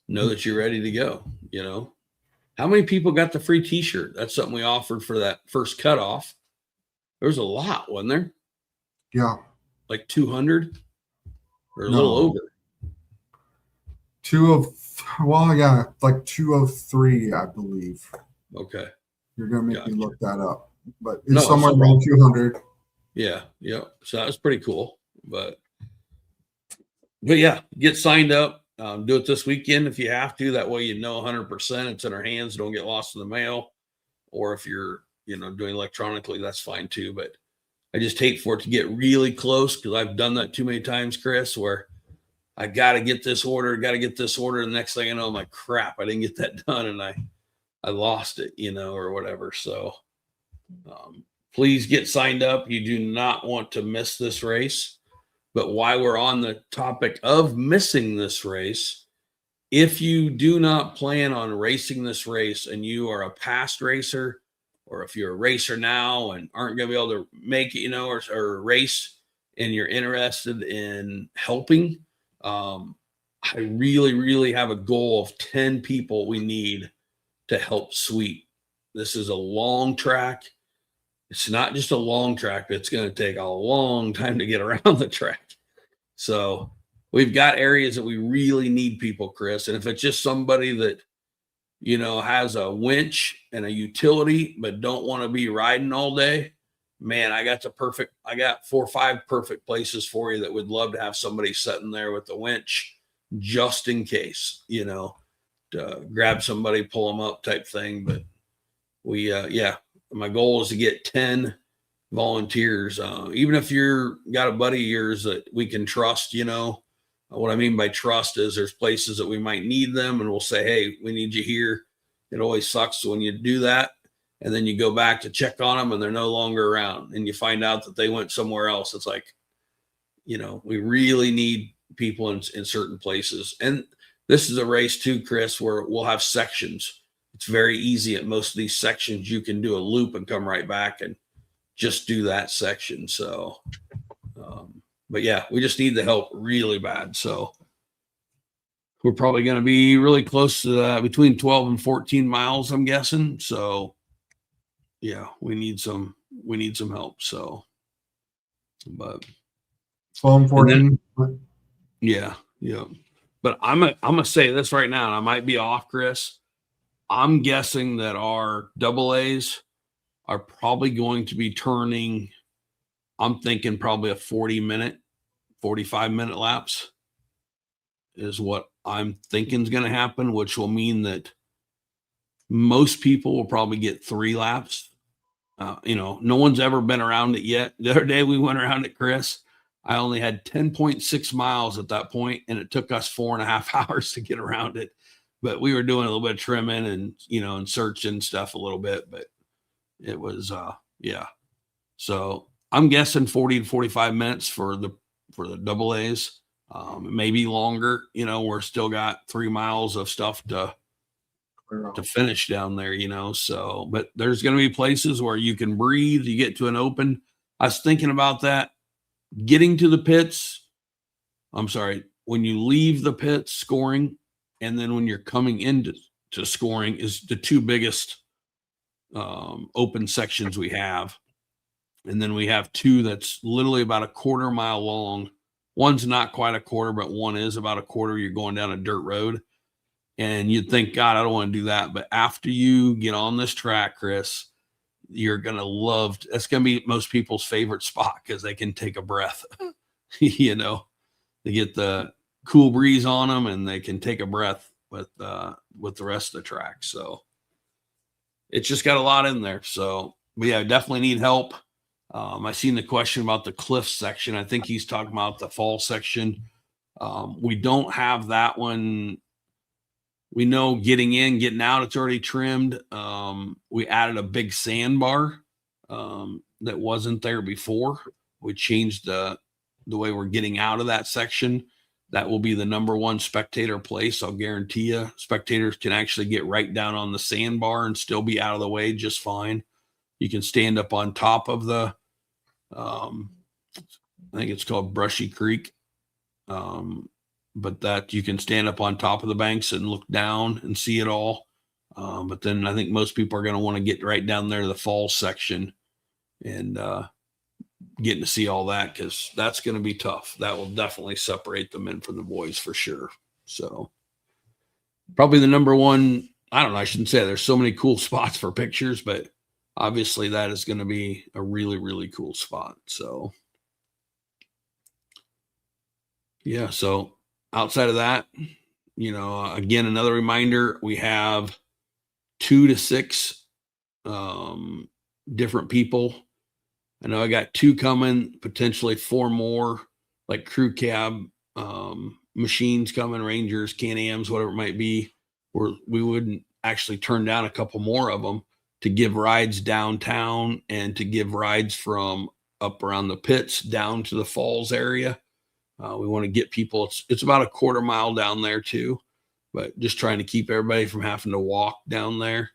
know that you're ready to go. How many people got the free t-shirt? That's something we offered for that first cutoff. There was a lot, wasn't there? Yeah. Like 200 or a little over. Like 203, I believe. Okay. You're going to make me look that up, but it's somewhere no around 200. Yeah. Yeah. So that was pretty cool, but yeah, get signed up. Do it this weekend if you have to. That way, 100% it's in our hands. Don't get lost in the mail. Or if you're, doing electronically, that's fine too. But I just hate for it to get really close because I've done that too many times, Chris, where I got to get this order. And the next thing I know, I'm like, crap, I didn't get that done. And I lost it, or whatever. So please get signed up. You do not want to miss this race. But while we're on the topic of missing this race, if you do not plan on racing this race and you are a past racer, or if you're a racer now and aren't going to be able to make it, or race, and you're interested in helping, I really, really have a goal of 10 people we need to help sweep. This is a long track. It's not just a long track. It's going to take a long time to get around the track. So we've got areas that we really need people, Chris. And if it's just somebody that, has a winch and a utility, but don't want to be riding all day, man, I got 4 or 5 perfect places for you that would love to have somebody sitting there with the winch just in case, to grab somebody, pull them up type thing. But my goal is to get 10 volunteers. Even if you're got a buddy of yours that we can trust, What I mean by trust is there's places that we might need them and we'll say, hey, we need you here. It always sucks when you do that. And then you go back to check on them and they're no longer around and you find out that they went somewhere else. It's like, we really need people in certain places. And this is a race too, Chris, where we'll have sections. It's very easy at most of these sections. You can do a loop and come right back and just do that section. So, but yeah, we just need the help really bad. So we're probably going to be really close to between 12 and 14 miles, I'm guessing. So yeah, we need some help. So, but 12 and 14. Yeah. But I'm gonna say this right now, and I might be off, Chris. I'm guessing that our double A's are probably going to be turning. I'm thinking probably a 45-minute lapse is what I'm thinking is going to happen, which will mean that most people will probably get 3 laps. No one's ever been around it yet. The other day we went around it, Chris. I only had 10.6 miles at that point, and it took us 4.5 hours to get around it. But we were doing a little bit of trimming and, and searching stuff a little bit, but it was, yeah. So I'm guessing 40 to 45 minutes for the double A's. Maybe longer, we're still got 3 miles of stuff to finish down there, so, but there's going to be places where you can breathe, you get to an open. I was thinking about that getting to the pits. I'm sorry, when you leave the pits scoring, and then when you're coming into scoring is the 2 biggest open sections we have. And then we have 2 that's literally about a quarter mile long. One's not quite a quarter, but one is about a quarter. You're going down a dirt road. And you'd think, God, I don't want to do that. But after you get on this track, Chris, you're going to love, that's going to be most people's favorite spot because they can take a breath, they get the cool breeze on them and they can take a breath with the rest of the track. So it's just got a lot in there. So we definitely need help. I seen the question about the cliff section. I think he's talking about the fall section. We don't have that one. We know getting out, it's already trimmed. We added a big sandbar that wasn't there before. We changed the way we're getting out of that section. That will be the number 1 spectator place. I'll guarantee you spectators can actually get right down on the sandbar and still be out of the way just fine. You can stand up on top of the, I think it's called Brushy Creek. But that you can stand up on top of the banks and look down and see it all. But then I think most people are going to want to get right down there to the fall section and getting to see all that because that's going to be tough. That will definitely separate the men from the boys for sure. So probably the number 1, I don't know, I shouldn't say there's so many cool spots for pictures, but obviously that is going to be a really, really cool spot. So yeah, so outside of that, again, another reminder, we have 2 to 6 different people. I know I got 2 coming, potentially 4 more, like crew cab machines coming, Rangers, Can-Ams, whatever it might be, where we wouldn't actually turn down a couple more of them to give rides downtown and to give rides from up around the pits down to the falls area. We want to get people, it's about a quarter mile down there too, but just trying to keep everybody from having to walk down there.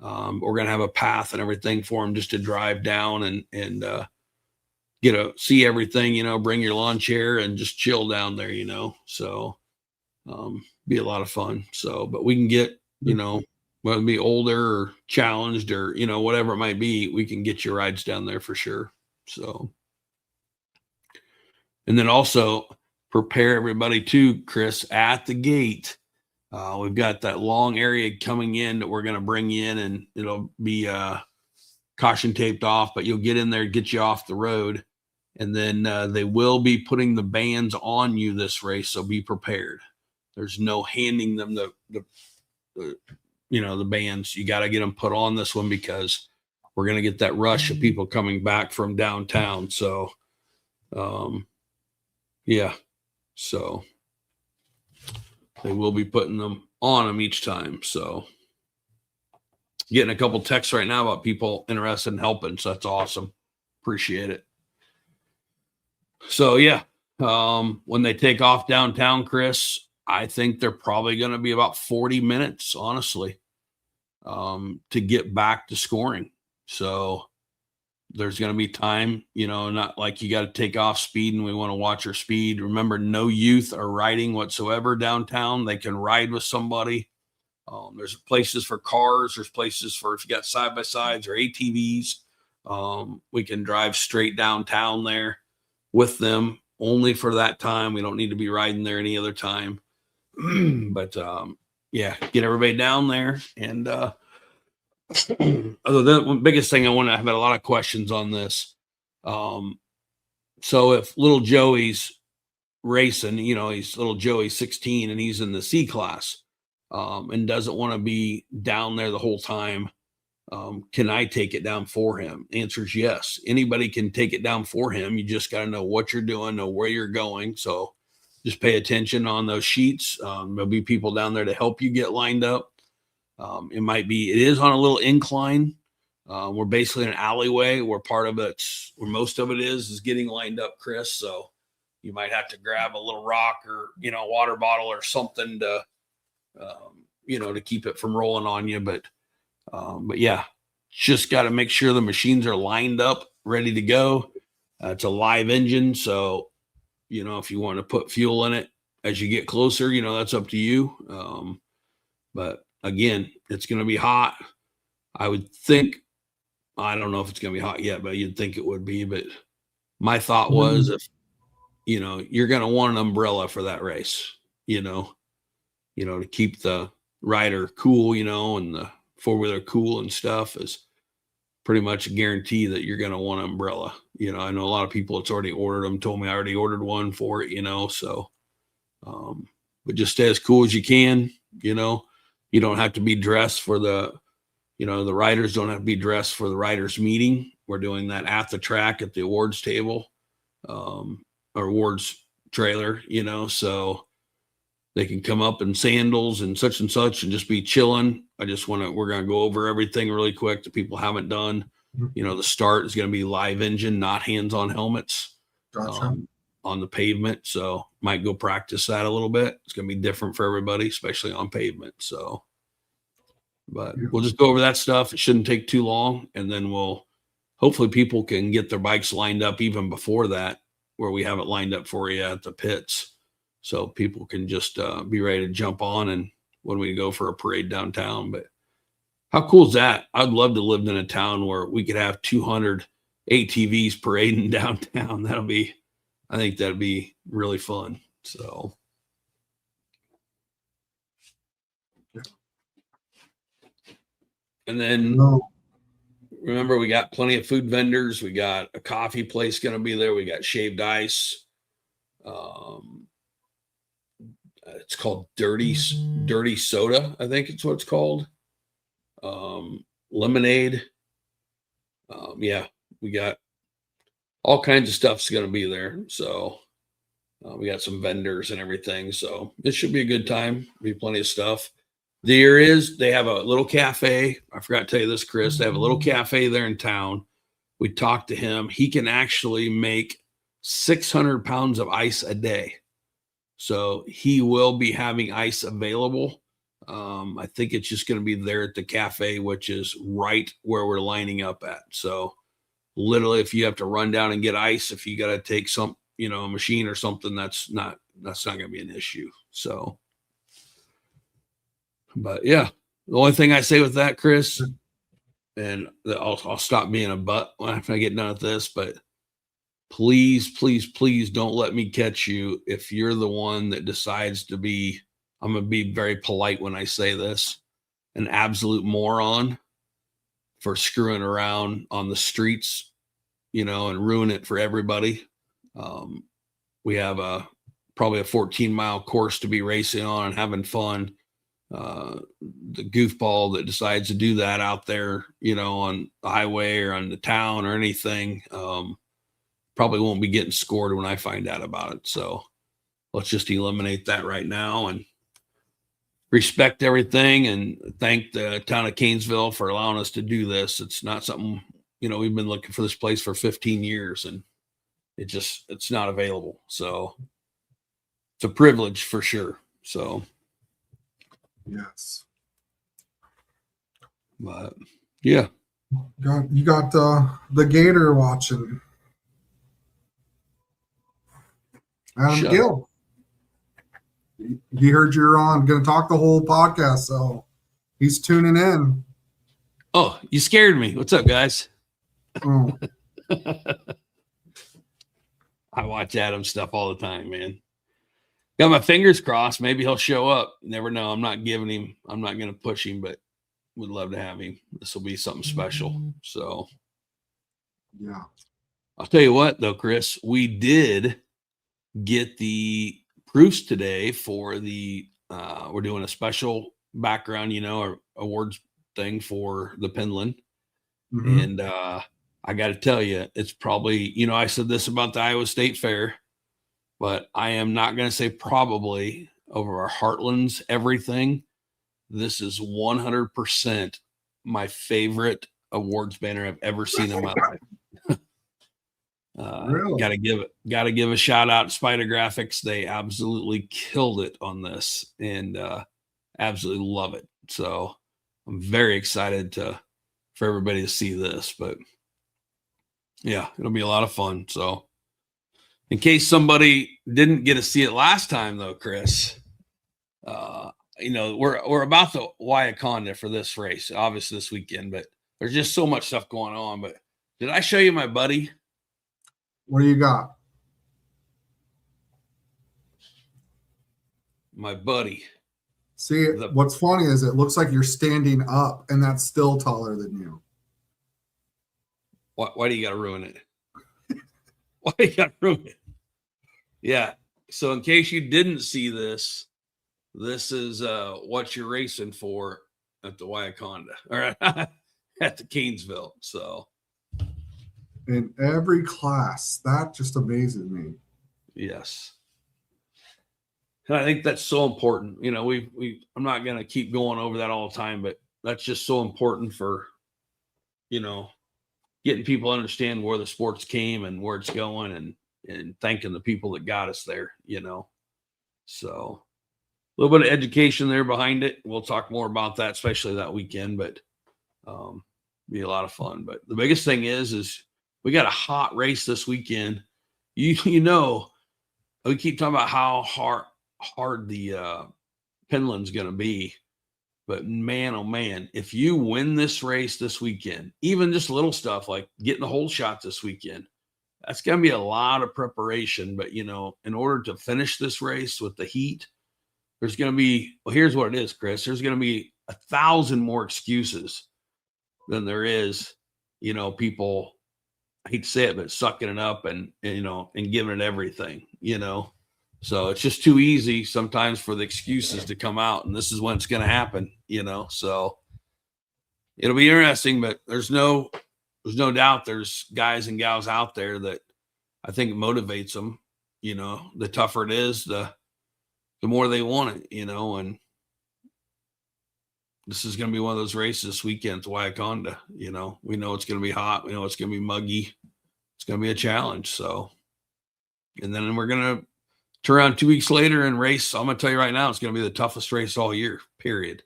We're going to have a path and everything for them just to drive down and see everything, bring your lawn chair and just chill down there, so be a lot of fun. So, but we can get, whether it be older or challenged or, whatever it might be, we can get your rides down there for sure. So, and then also prepare everybody too, Chris, at the gate. We've got that long area coming in that we're going to bring in and it'll be caution taped off, but you'll get in there, get you off the road. And then they will be putting the bands on you this race. So be prepared. There's no handing them the bands. You got to get them put on this one because we're going to get that rush of people coming back from downtown. So, yeah. So they will be putting them on them each time. So getting a couple texts right now about people interested in helping. So that's awesome. Appreciate it. So yeah, when they take off downtown, Chris, I think they're probably going to be about 40 minutes, honestly, to get back to scoring. So there's going to be time, not like you got to take off speed and we want to watch your speed. Remember, no youth are riding whatsoever downtown. They can ride with somebody. There's places for cars. There's places for if you got side-by-sides or ATVs. We can drive straight downtown there with them only for that time. We don't need to be riding there any other time. But yeah, get everybody down there. And other than the biggest thing I've had a lot of questions on this. So if little Joey's racing, he's little Joey 16 and he's in the C class and doesn't want to be down there the whole time. Can I take it down for him? Answer is yes. Anybody can take it down for him. You just got to know what you're doing, know where you're going. So just pay attention on those sheets. There'll be people down there to help you get lined up. It is on a little incline. We're basically in an alleyway where most of it is getting lined up, Chris. So you might have to grab a little rock or, a water bottle or something to, to keep it from rolling on you. But yeah, just got to make sure the machines are lined up, ready to go. It's a live engine. So, if you want to put fuel in it as you get closer, that's up to you. But again, it's going to be hot. I would think, I don't know if it's going to be hot yet, but you'd think it would be. But my thought was if, you're going to want an umbrella for that race, to keep the rider cool, and the four-wheeler cool and stuff is pretty much a guarantee that you're going to want an umbrella. I know a lot of people it's already ordered them, told me I already ordered one for it, so, but just stay as cool as you can, you don't have to be dressed for the riders don't have to be dressed for the riders meeting. We're doing that at the track at the awards table, or awards trailer, so they can come up in sandals and such and just be chilling. We're going to go over everything really quick that people haven't done. The start is going to be live engine, not hands-on helmets. Gotcha. On the pavement. So might go practice that a little bit. It's going to be different for everybody, especially on pavement. So, but we'll just go over that stuff. It shouldn't take too long. And then hopefully people can get their bikes lined up even before that, where we have it lined up for you at the pits. So people can just be ready to jump on and when we go for a parade downtown. But how cool is that? I'd love to live in a town where we could have 200 ATVs parading downtown. I think that'd be really fun. So. And then remember, we got plenty of food vendors. We got a coffee place going to be there. We got shaved ice. It's called Dirty Soda, I think it's what it's called. Lemonade. Yeah, we got all kinds of stuff's going to be there. So we got some vendors and everything. So it should be a good time. Be plenty of stuff. They have a little cafe. I forgot to tell you this, Chris. They have a little cafe there in town. We talked to him. He can actually make 600 pounds of ice a day. So he will be having ice available. I think it's just going to be there at the cafe, which is right where we're lining up at. So literally, if you have to run down and get ice, if you got to take some, a machine or something, that's not going to be an issue. So, but yeah, the only thing I say with that, Chris, and I'll stop being a butt after I get done with this, but please, please, please don't let me catch you if you're the one that decides to be, I'm going to be very polite when I say this, an absolute moron for screwing around on the streets, and ruin it for everybody. We have probably a 14-mile course to be racing on and having fun. The goofball that decides to do that out there, on the highway or on the town or anything, probably won't be getting scored when I find out about it. So let's just eliminate that right now. And respect everything and thank the town of Canesville for allowing us to do this. It's not something, we've been looking for this place for 15 years and it's not available. So it's a privilege for sure. So, yes. But yeah. You got the Gator watching. Adam Gill. He heard you're on. Going to talk the whole podcast, so he's tuning in. Oh, you scared me. What's up, guys? Oh. I watch Adam stuff all the time, man. Got my fingers crossed. Maybe he'll show up. Never know. I'm not going to push him, but would love to have him. This will be something special. So, yeah. I'll tell you what, though, Chris, we did get the proofs today for the we're doing a special background, awards thing for the Penland. Mm-hmm. And I got to tell you, it's probably, I said this about the Iowa State Fair, but I am not going to say probably over our Heartlands, everything. This is 100% my favorite awards banner I've ever seen in my life. Really? Got to give a shout out to Spider Graphics. They absolutely killed it on this and absolutely love it. So I'm very excited for everybody to see this, but yeah, it'll be a lot of fun. So in case somebody didn't get to see it last time though, Chris, we're about the Waiakonda for this race, obviously this weekend, but there's just so much stuff going on. But did I show you my buddy? What do you got? My buddy. See, what's funny is it looks like you're standing up, and that's still taller than you. Why do you got to ruin it? Why do you got to ruin it? Yeah. So in case you didn't see this, this is what you're racing for at the Waiakonda, or at the Canesville. So in every class, that just amazes me. Yes. And I think that's so important. I'm not going to keep going over that all the time, but that's just so important for, getting people to understand where the sports came and where it's going and thanking the people that got us there, So a little bit of education there behind it. We'll talk more about that, especially that weekend, but be a lot of fun. But the biggest thing is we got a hot race this weekend. We keep talking about how hard the Penland's going to be, but man, oh man, if you win this race this weekend, even just little stuff like getting the whole shot this weekend, that's going to be a lot of preparation. But in order to finish this race with the heat, there's going to be, here's what it is, Chris, there's going to be 1,000 more excuses than there is, people, I hate to say it, but sucking it up and giving it everything, So it's just too easy sometimes for the excuses to come out, and this is when it's going to happen, So it'll be interesting, but there's no doubt there's guys and gals out there that I think motivates them. The tougher it is, the more they want it, and this is going to be one of those races this weekend to Waiakonda. We know it's going to be hot. We know it's going to be muggy. It's going to be a challenge. So, and then we're going to turn around 2 weeks later and race. I'm going to tell you right now, it's going to be the toughest race all year, period.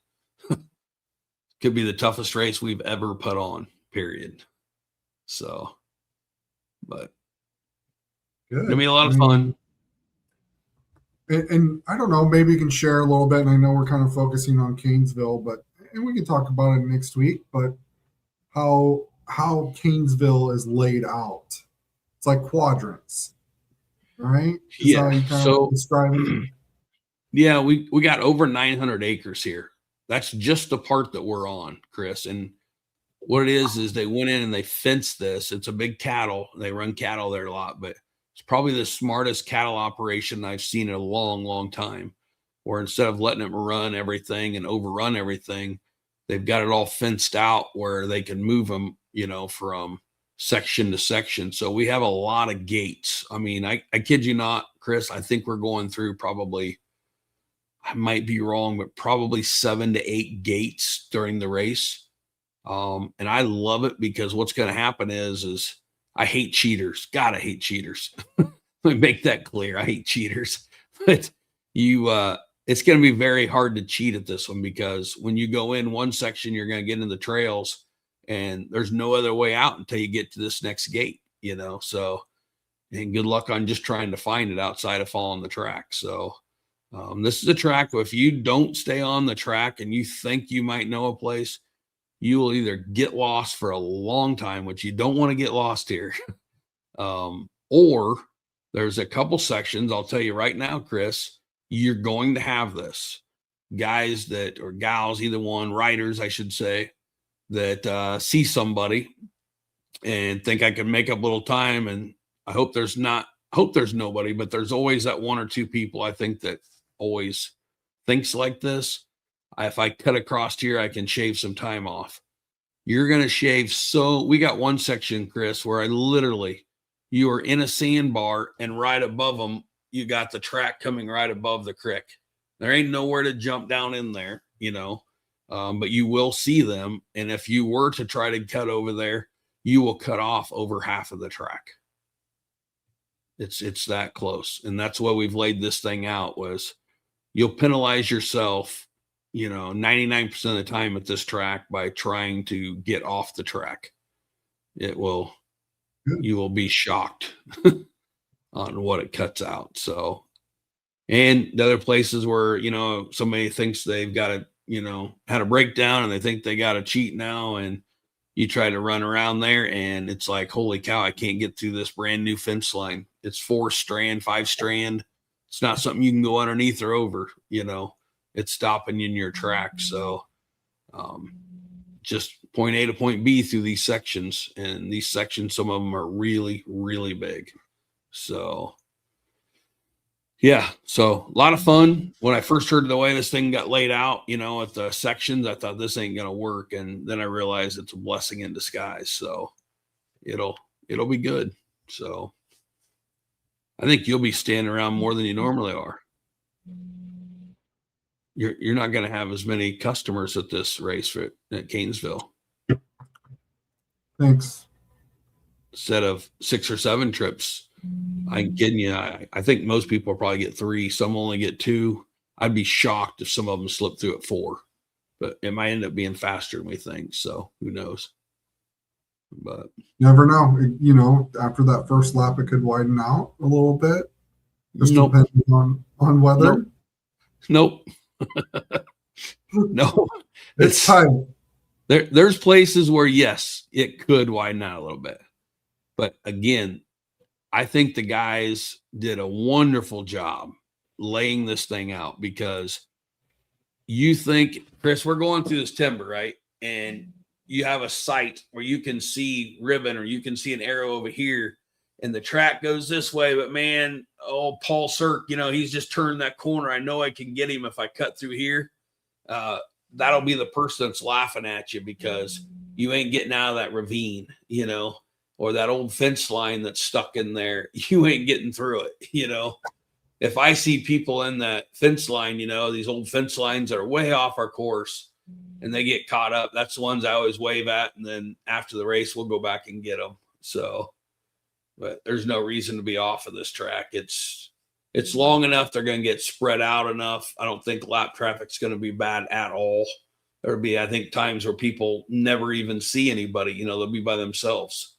Could be the toughest race we've ever put on, period. So, but good. It's going to be a lot of fun. And I don't know, maybe you can share a little bit. And I know we're kind of focusing on Canesville, and we can talk about it next week, but how Canesville is laid out. It's like quadrants, right? Yeah. So describe it. Yeah, we got over 900 acres here. That's just the part that we're on, Chris. And what it is they went in and they fenced this. It's a big cattle. They run cattle there a lot, but it's probably the smartest cattle operation I've seen in a long, long time, where instead of letting them run everything and overrun everything, they've got it all fenced out where they can move them, from section to section. So we have a lot of gates. I mean, I kid you not, Chris, I think we're going through probably I might be wrong, but probably 7 to 8 gates during the race. And I love it because what's going to happen is I hate cheaters. God, I hate cheaters. Let me make that clear. I hate cheaters. But it's going to be very hard to cheat at this one, because when you go in one section, you're going to get in the trails and there's no other way out until you get to this next gate, so, and good luck on just trying to find it outside of following the track. So this is a track where if you don't stay on the track and you think you might know a place, you will either get lost for a long time, which you don't want to get lost here. Or there's a couple sections, I'll tell you right now, Chris, you're going to have this. Guys or gals, either one, riders, I should say, that see somebody and think I can make up a little time. And I hope there's nobody, but there's always that one or two people, I think, that always thinks like this. If I cut across here, I can shave some time off. You're going to shave. So we got one section, Chris, where you are in a sandbar, and right above them, you got the track coming right above the creek. There ain't nowhere to jump down in there, but you will see them. And if you were to try to cut over there, you will cut off over half of the track. It's that close. And that's why we've laid this thing out, was you'll penalize yourself 99% of the time at this track by trying to get off the track. You will be shocked on what it cuts out. So, and the other places where, somebody thinks they've got had a breakdown and they think they got to cheat now, and you try to run around there and it's like, holy cow, I can't get through this brand new fence line. It's 4-strand, 5-strand. It's not something you can go underneath or over, it's stopping you in your track. So just point A to point B through these sections, and these sections, some of them are really, really big. So yeah, so a lot of fun. When I first heard the way this thing got laid out, at the sections, I thought this ain't going to work. And then I realized it's a blessing in disguise. So it'll be good. So I think you'll be standing around more than you normally are. You're not going to have as many customers at this race at Canesville. Thanks. Instead of 6 or 7 trips, I'm kidding you. I think most people probably get 3. Some only get 2. I'd be shocked if some of them slip through at 4, but it might end up being faster than we think. So who knows? But never know. After that first lap, it could widen out a little bit. Just depending on weather. Nope. No, it's tight. There's places where, yes, it could widen out a little bit. But again, I think the guys did a wonderful job laying this thing out, because you think, Chris, we're going through this timber, right? And you have a site where you can see ribbon, or you can see an arrow over here, and the track goes this way, but man, Paul Sirk, he's just turned that corner. I know I can get him if I cut through here. That'll be the person that's laughing at you, because you ain't getting out of that ravine, or that old fence line that's stuck in there. You ain't getting through it. If I see people in that fence line, these old fence lines that are way off our course and they get caught up, that's the ones I always wave at. And then after the race, we'll go back and get them. So, but there's no reason to be off of this track. It's long enough. They're going to get spread out enough. I don't think lap traffic's going to be bad at all. There'll be, I think, times where people never even see anybody, they'll be by themselves.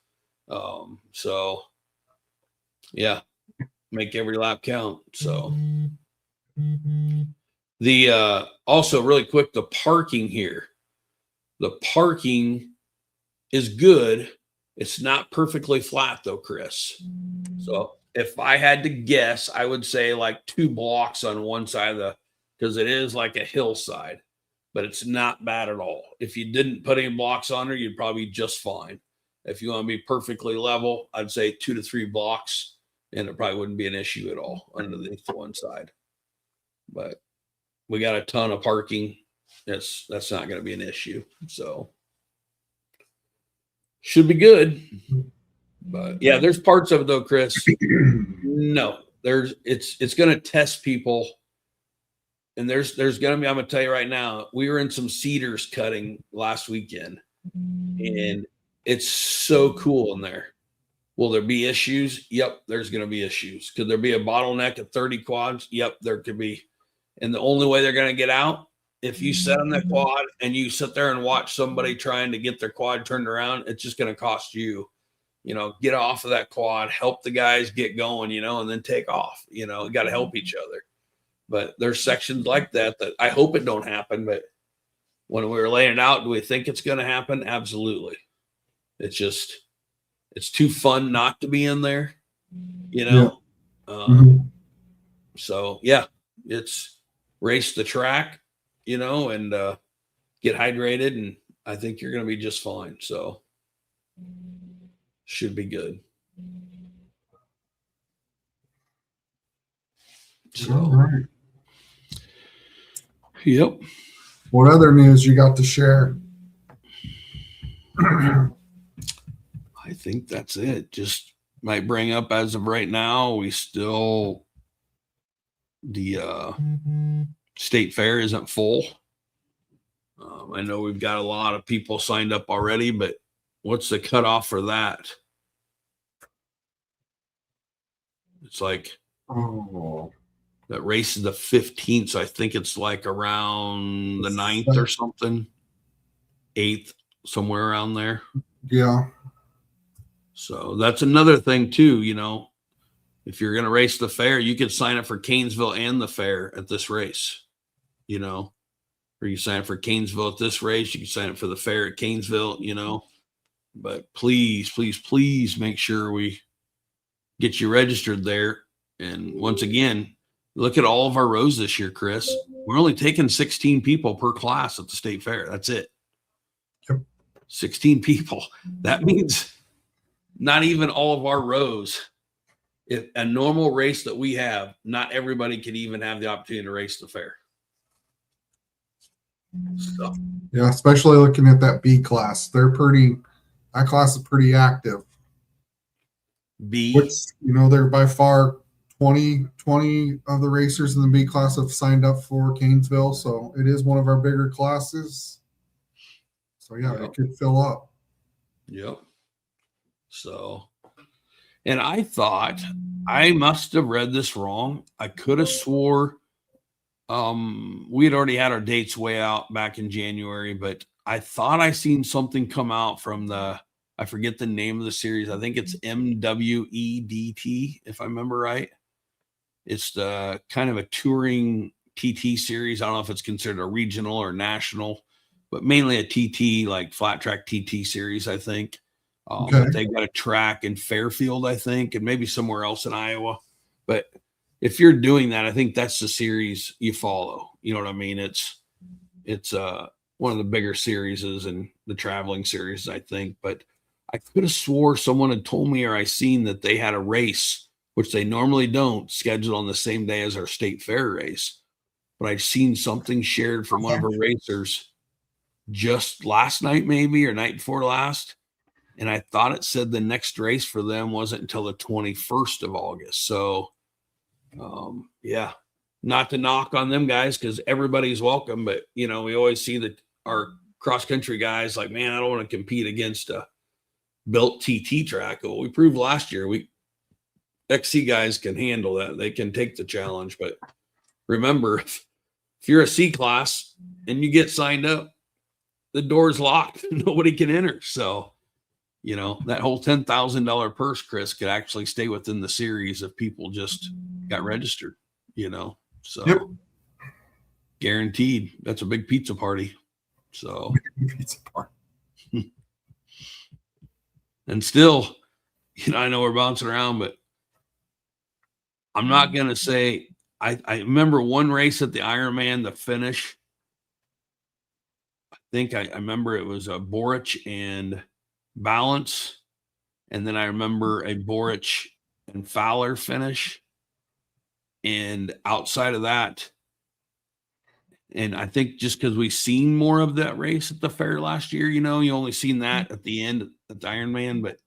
So yeah, make every lap count. So the, also really quick, the parking here, the parking is good. It's not perfectly flat though, Chris. So if I had to guess, I would say like 2 blocks on one side of because it is like a hillside, but it's not bad at all. If you didn't put any blocks on there, you'd probably be just fine. If you want to be perfectly level, I'd say 2 to 3 blocks, and it probably wouldn't be an issue at all underneath the one side. But we got a ton of parking. That's not going to be an issue. So should be good. But yeah, there's parts of it though, Chris. No, it's going to test people And there's gonna be, I'm gonna tell you right now, we were in some cedars cutting last weekend, and it's so cool in there. Will there be issues? Yep, there's gonna be issues. Could there be a bottleneck at 30 quads? Yep, there could be. And the only way they're gonna get out, if you sit on that quad and you sit there and watch somebody trying to get their quad turned around, it's just gonna cost you. Get off of that quad, help the guys get going, and then take off. You got to help each other. But there's sections like that I hope it don't happen. But when we were laying it out, do we think it's going to happen? Absolutely. It's too fun not to be in there, Yeah. So yeah, it's race the track, and get hydrated. And I think you're going to be just fine. So should be good. So, all right. Yep. What other news you got to share? I think that's it. Just might bring up as of right now, the state fair isn't full. I know we've got a lot of people signed up already, but what's the cutoff for that? It's like, that race is the 15th, so I think it's like around the 9th or something, 8th, somewhere around there. Yeah. So that's another thing too, if you're going to race the fair, you could sign up for Canesville and the fair at this race, or you sign up for Canesville at this race, you can sign up for the fair at Canesville, but please, please, please make sure we get you registered there. And once again, look at all of our rows this year, Chris. We're only taking 16 people per class at the state fair. That's it. Yep. 16 people. That means not even all of our rows. If a normal race that we have, not everybody can even have the opportunity to race the fair. So, yeah, especially looking at that B class. That class is pretty active. B. Which, they're by far 20 of the racers in the B class have signed up for Canesville. So it is one of our bigger classes. So yeah, it could fill up. Yep. So, and I thought I must have read this wrong. I could have swore we had already had our dates way out back in January, but I thought I seen something come out from I forget the name of the series. I think it's MWEDT, if I remember right. It's the kind of a touring TT series. I don't know if it's considered a regional or national, but mainly a TT, like flat track TT series, I think. Okay. They've got a track in Fairfield, I think, and maybe somewhere else in Iowa. But if you're doing that, I think that's the series you follow. You know what I mean? It's one of the bigger series and the traveling series, I think. But I could have swore someone had told me or I seen that they had a race, which they normally don't, scheduled on the same day as our state fair race. But I've seen something shared from one of our racers just last night, maybe, or night before last. And I thought it said the next race for them wasn't until the 21st of August. So, yeah, not to knock on them guys because everybody's welcome. But, we always see that our cross-country guys like, man, I don't want to compete against a built TT track. Well, we proved last year XC guys can handle that. They can take the challenge. But remember, if you're a C class and you get signed up, the door's locked. Nobody can enter. So, that whole $10,000 purse, Chris, could actually stay within the series if people just got registered, so yep. Guaranteed. That's a big pizza party. So Pizza party. And still, I know we're bouncing around, but I'm not going to say, I remember one race at the Ironman, the finish. I think I remember it was a Boric and Balance. And then I remember a Boric and Fowler finish. And outside of that, and I think just because we've seen more of that race at the fair last year, you only seen that at the end at the Ironman. But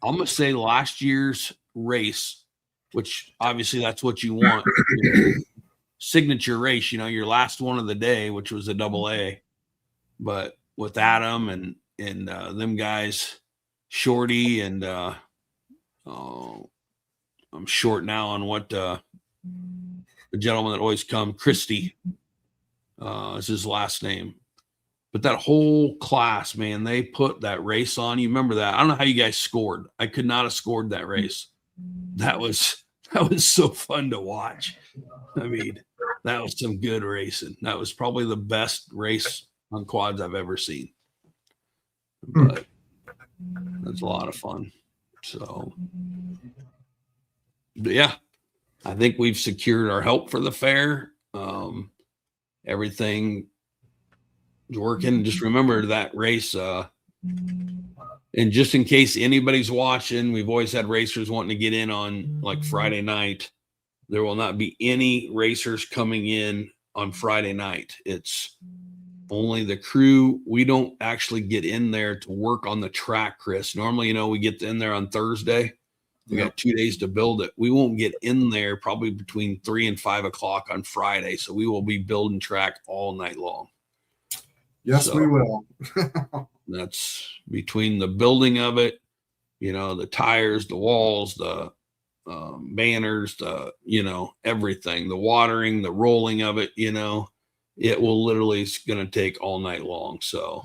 I'm going to say last year's race, which obviously that's what you want, signature race, you know, your last one of the day, which was a double A. But with Adam and them guys, Shorty and I'm short now on what the gentleman that always come, Christie, is his last name. But that whole class, man, they put that race on. You remember that? I don't know how you guys scored. I could not have scored that race. That was so fun to watch. I mean, that was some good racing. That was probably the best race on quads I've ever seen. But that's a lot of fun. So, but yeah, I think we've secured our help for the fair. Everything is working. Just remember that race. And just in case anybody's watching, we've always had racers wanting to get in on like Friday night. There will not be any racers coming in on Friday night. It's only the crew. We don't actually get in there to work on the track, Chris. Normally, you know, we get in there on Thursday. We got 2 days to build it. We won't get in there probably between 3 and 5 o'clock on Friday. So we will be building track all night long. Yes, So, we will. that's between the building of it, you know, the tires, the walls, the banners, the, you know, everything, the watering, the rolling of it, you know, it will literally, it's going to take all night long. So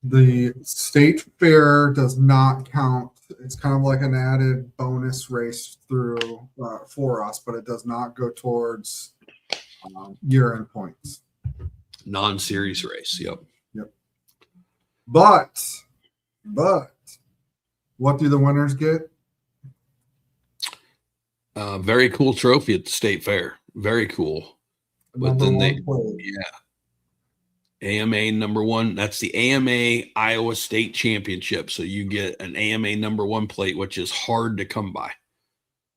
the state fair does not count. It's kind of like an added bonus race through for us, but it does not go towards year-end points. Non-series race. Yep. But what do the winners get? Very cool trophy at the state fair. Very cool. But then AMA number one. That's the AMA Iowa State Championship. So you get an AMA number one plate, which is hard to come by.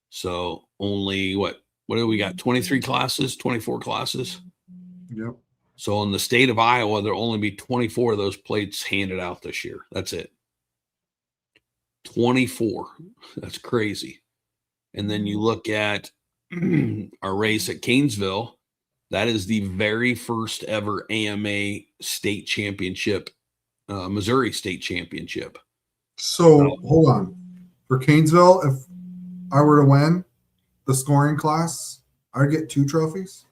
So only what do we got? 23 classes, 24 classes. Yep. So in the state of Iowa, there'll only be 24 of those plates handed out this year. That's it. 24. That's crazy. And then you look at our race at Canesville. That is the very first ever AMA state championship, Missouri state championship. So hold on. For Canesville, if I were to win the scoring class, I'd get 2 trophies.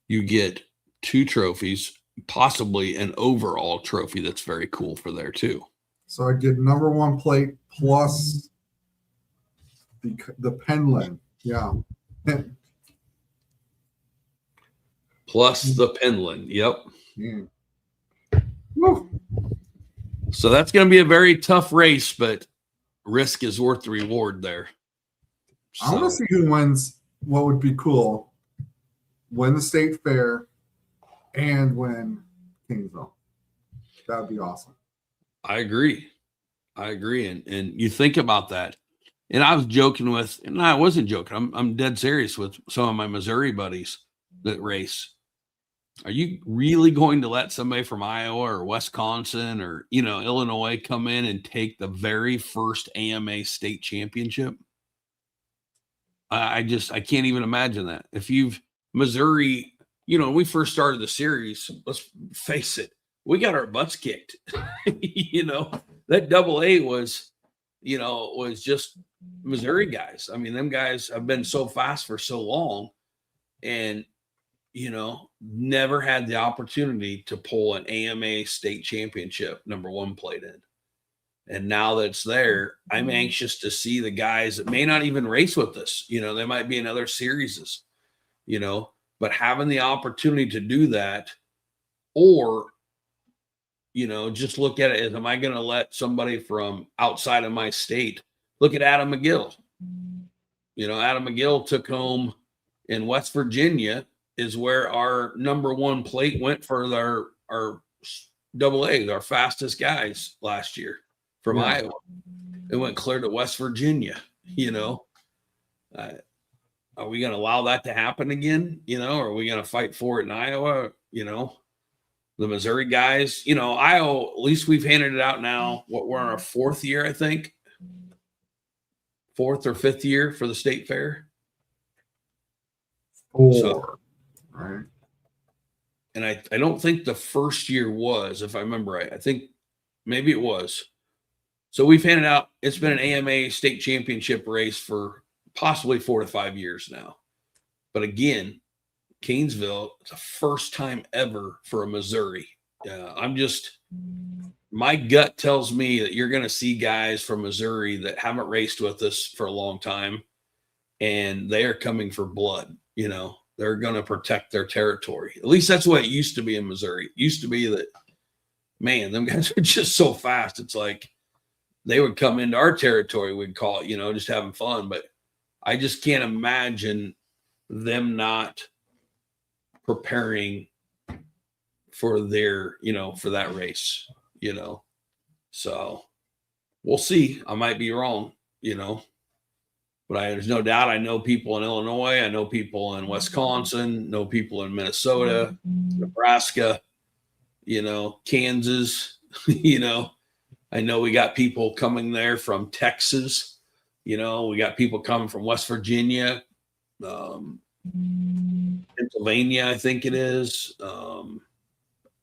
You get 2 trophies, possibly an overall trophy that's very cool for there too. So I'd get number one plate plus the Penland. Yeah. Plus the Penland. Yep. Yeah. So that's going to be a very tough race, but risk is worth the reward there. So, I want to see who wins. What would be cool? Win the state fair and win Kingsville. That would be awesome. I agree. And you think about that. And I was joking with, and I wasn't joking. I'm dead serious with some of my Missouri buddies that race. Are you really going to let somebody from Iowa or Wisconsin or, you know, Illinois come in and take the very first AMA state championship? I can't even imagine that. If you've Missouri, you know, when we first started the series, let's face it, we got our butts kicked. You know, that double A was just Missouri guys. I mean, them guys have been so fast for so long and, you know, never had the opportunity to pull an AMA state championship number one plate in. And now that it's there, I'm anxious to see the guys that may not even race with us. You know, they might be in other series, you know, but having the opportunity to do that, or, you know, just look at it as, am I going to let somebody from outside of my state? Look at Adam McGill. You know, Adam McGill took home in West Virginia is where our number one plate went for our double A, our fastest guys last year from Iowa. It went clear to West Virginia, you know. Are we going to allow that to happen again? You know, are we going to fight for it in Iowa? You know, the Missouri guys, you know, Iowa, at least we've handed it out now. We're on our 4th year, I think. 4th or 5th year for the state fair. 4. So, right. and I don't think the first year was, if I remember right. I think maybe it was. So we've handed out, it's been an AMA state championship race for possibly 4 to 5 years now. But again, Canesville, it's the first time ever for a Missouri. My gut tells me that you're going to see guys from Missouri that haven't raced with us for a long time, and they are coming for blood. They're going to protect their territory. At least that's what it used to be in Missouri. It used to be that, man, them guys are just so fast. It's like they would come into our territory, we'd call it, just having fun. But I just can't imagine them not preparing for their, for that race, So we'll see. I might be wrong, but there's no doubt I know people in Illinois. I know people in Wisconsin, know people in Minnesota, Nebraska, Kansas, I know we got people coming there from Texas. We got people coming from West Virginia, Pennsylvania, I think it is, all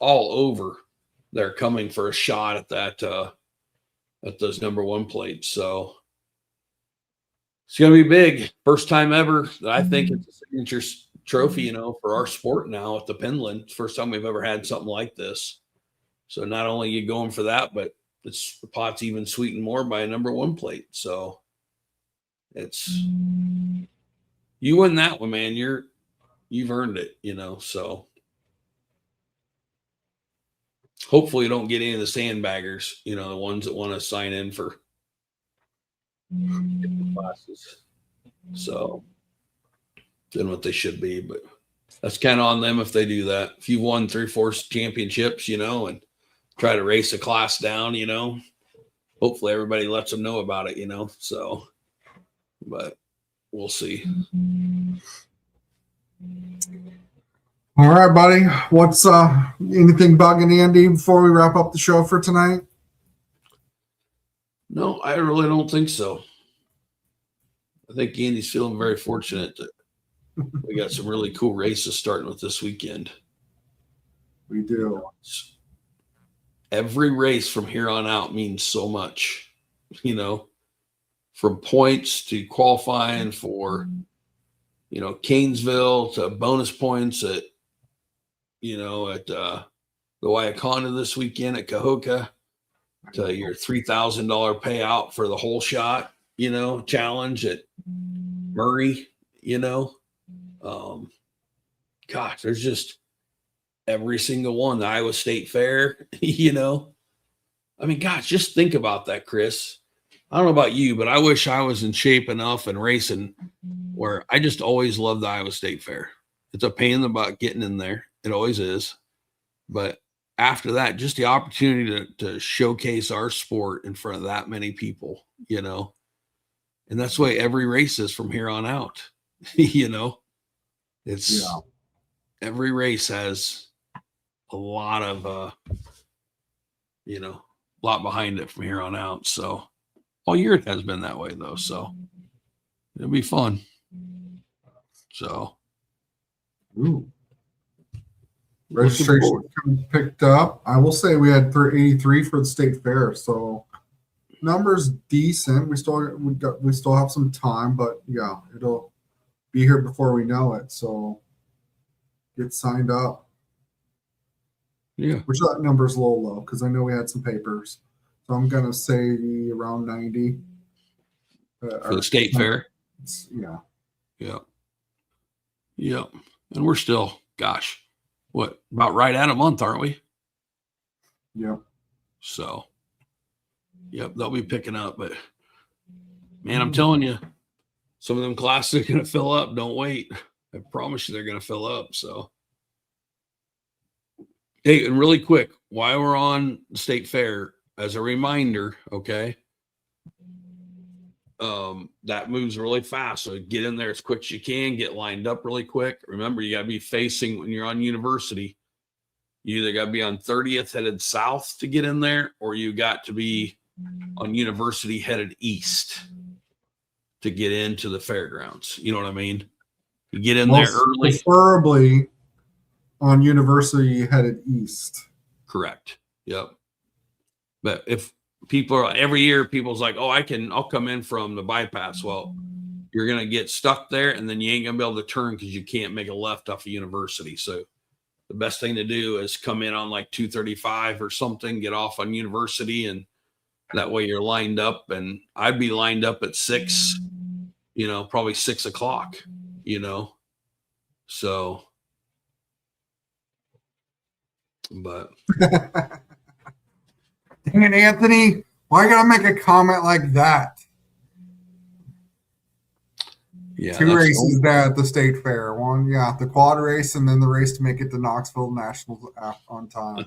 over. They're coming for a shot at that, at those number 1 plates. So it's going to be big. First time ever. I think it's a signature trophy, for our sport now at the Penland. First time we've ever had something like this. So not only you going for that, but the pot's even sweetened more by a number 1 plate. So you win that one, man. You've earned it, so hopefully you don't get any of the sandbaggers, the ones that want to sign in for classes. So doing what they should be, but that's kind of on them if they do that. If you've won 3/4 championships, and try to race a class down, hopefully everybody lets them know about it, so, but we'll see. All right, buddy. What's anything bugging Andy before we wrap up the show for tonight? No, I really don't think so. I think Andy's feeling very fortunate that we got some really cool races starting with this weekend. We do. Every race from here on out means so much, from points to qualifying for, Canesville to bonus points at, at the Waiakona this weekend at Cahokia to your $3,000 payout for the whole shot, challenge at Murray, gosh, there's just every single one. The Iowa State Fair, I mean, gosh, just think about that, Chris. I don't know about you, but I wish I was in shape enough and racing where I just always loved the Iowa State Fair. It's a pain in the butt getting in there. It always is. But after that, just the opportunity to showcase our sport in front of that many people, and that's the way every race is from here on out. It's every race has a lot of, lot behind it from here on out. So all year it has been that way though. So it'll be fun. So registration picked up. I will say we had 83 for the state fair. So numbers decent. We still have some time, but yeah, it'll be here before we know it. So get signed up. Yeah. Which that number is a little low because I know we had some papers. So I'm gonna say around 90 for the state fair. Yeah. Yeah. Yeah. And we're still, gosh, what, about right at a month, aren't we? Yep. So, yep, they'll be picking up. But man, I'm telling you, some of them classes are going to fill up. Don't wait. I promise you they're going to fill up. So, hey, and really quick, while we're on the state fair, as a reminder, okay, that moves really fast. So get in there as quick as you can, get lined up really quick. Remember, you got to be facing when you're on University. You either got to be on 30th headed south to get in there, or you got to be on University headed east to get into the fairgrounds. You know what I mean? You get in there early. Preferably on University headed east. Correct. Yep. But if people are every year, people's like, oh, I'll come in from the bypass. Well, you're going to get stuck there and then you ain't going to be able to turn because you can't make a left off of University. So the best thing to do is come in on like 235 or something, get off on University, and that way you're lined up. And I'd be lined up at 6, probably 6 o'clock, so, but. Dang it, Anthony. Why you gotta make a comment like that? Yeah, 2 races there at the state fair. One, the quad race, and then the race to make it to Knoxville Nationals on time.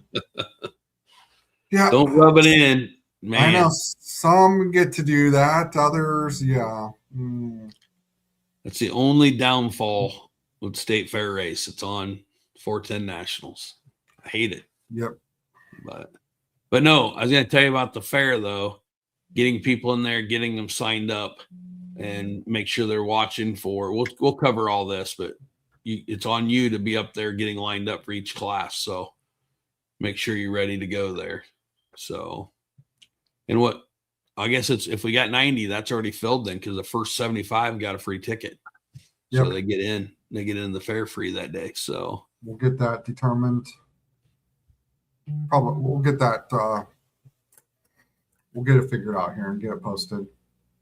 Yeah, don't rub it in, man. I know some get to do that. Others, That's the only downfall with state fair race. It's on 410 Nationals. I hate it. Yep. But no, I was going to tell you about the fair though. Getting people in there, getting them signed up, and make sure they're watching for. We'll cover all this, but it's on you to be up there getting lined up for each class. So make sure you're ready to go there. So, and I guess it's if we got 90, that's already filled then because the first 75 got a free ticket. Yep. So they get in the fair free that day. So we'll get that determined. Probably we'll get that. We'll get it figured out here and get it posted.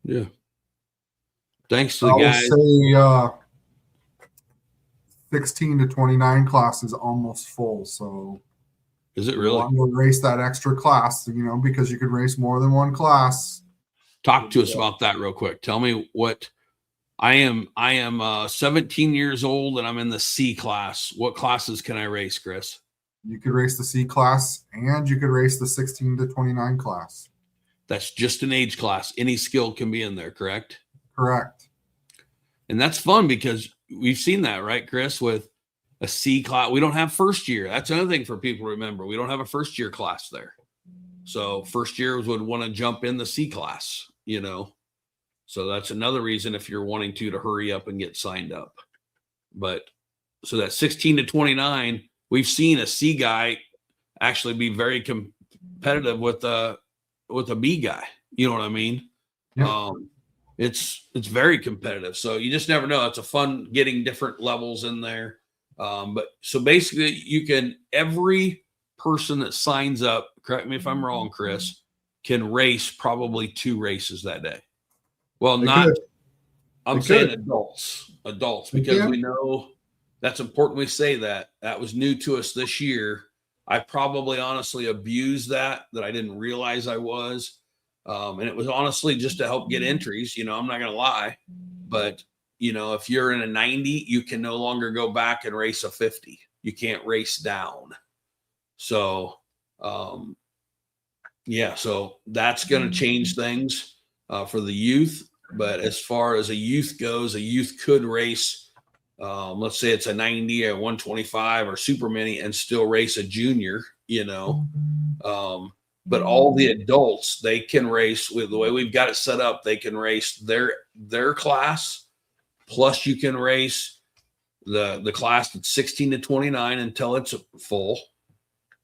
Yeah. Thanks to the guys. I would say 16 to 29 class is almost full. So is it really? We'll race that extra class, because you could race more than one class. Talk to us about that real quick. Tell me what I am 17 years old and I'm in the C class. What classes can I race, Chris? You could race the C class and you could race the 16 to 29 class. That's just an age class. Any skill can be in there, correct? Correct. And that's fun because we've seen that, right, Chris, with a C class. We don't have first year. That's another thing for people to remember. We don't have a first year class there. So first years would want to jump in the C class, So that's another reason if you're wanting to hurry up and get signed up. But so that 16 to 29, we've seen a C guy actually be very competitive with a B guy. You know what I mean? Yeah. It's very competitive. So you just never know. It's a fun getting different levels in there. But so basically every person that signs up, correct me if I'm wrong, Chris, can race probably 2 races that day. Well, I'm saying adults, because we know that's important. We say that was new to us this year. I probably honestly abused that I didn't realize I was. And it was honestly just to help get entries, I'm not going to lie, but if you're in a 90, you can no longer go back and race a 50. You can't race down. So, so that's going to change things for the youth. But as far as a youth goes, a youth could race, let's say it's a 90 or 125 or super mini and still race a junior, but all the adults, they can race with the way we've got it set up. They can race their class. Plus you can race the class that's 16 to 29 until it's full.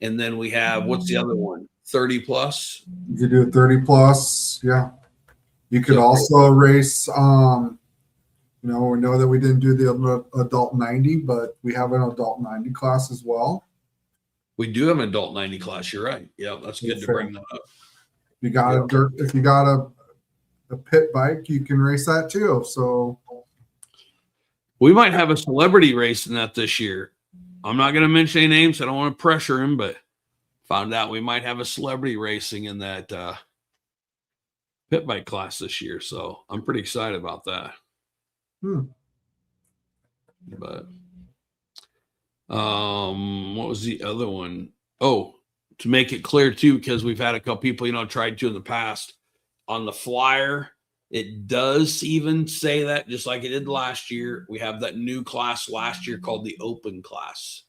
And then we have, what's the other one? 30 plus. You could do a 30 plus. Yeah. You could also race, we know that we didn't do the adult 90, but we have an adult 90 class as well. We do have an adult 90 class. You're right. Yeah, that's good to bring that up. If you got a pit bike, you can race that too. So we might have a celebrity race in that this year. I'm not going to mention any names. I don't want to pressure him, but found out we might have a celebrity racing in that pit bike class this year. So I'm pretty excited about that. But what was the other one? Oh, to make it clear too, because we've had a couple people, tried to in the past on the flyer. It does even say that just like it did last year. We have that new class last year called the open class.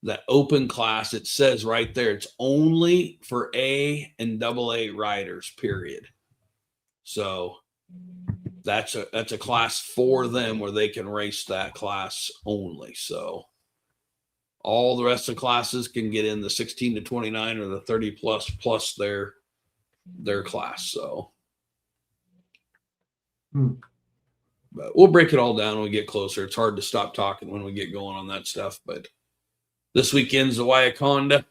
That open class, it says right there, it's only for A and AA riders, period. So that's a class for them where they can race that class only. So all the rest of the classes can get in the 16 to 29 or the 30 plus their class. So, but we'll break it all down when we get closer. It's hard to stop talking when we get going on that stuff. But this weekend's the Waiaconda.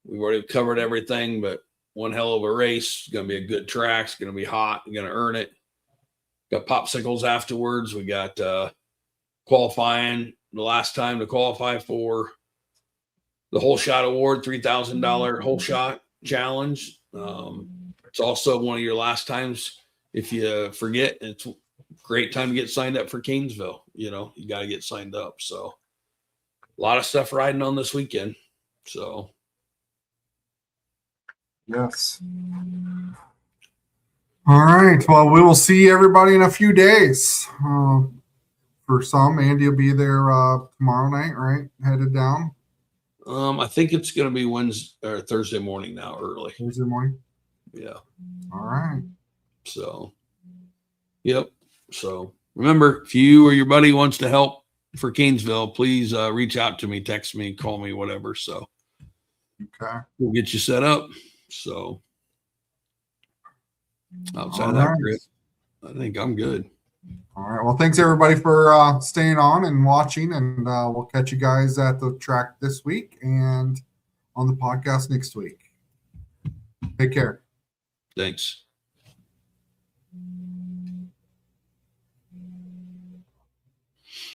We've already covered everything, but one hell of a race. It's going to be a good track. It's going to be hot. You're going to earn it. Got popsicles afterwards. We got qualifying the last time to qualify for the Whole Shot Award, $3,000 Whole Shot Challenge. It's also one of your last times. If you forget, it's a great time to get signed up for Canesville. You got to get signed up. So a lot of stuff riding on this weekend. So. Yes. All right. Well, we will see everybody in a few days. For some, Andy will be there tomorrow night, right? Headed down. I think it's going to be Wednesday or Thursday morning now, early. Thursday morning. Yeah. All right. So, yep. So remember, if you or your buddy wants to help for Canesville, please reach out to me, text me, call me, whatever. So, okay, we'll get you set up. So, outside of that, Chris, I think I'm good. All right. Well, thanks everybody for staying on and watching, and we'll catch you guys at the track this week and on the podcast next week. Take care. Thanks.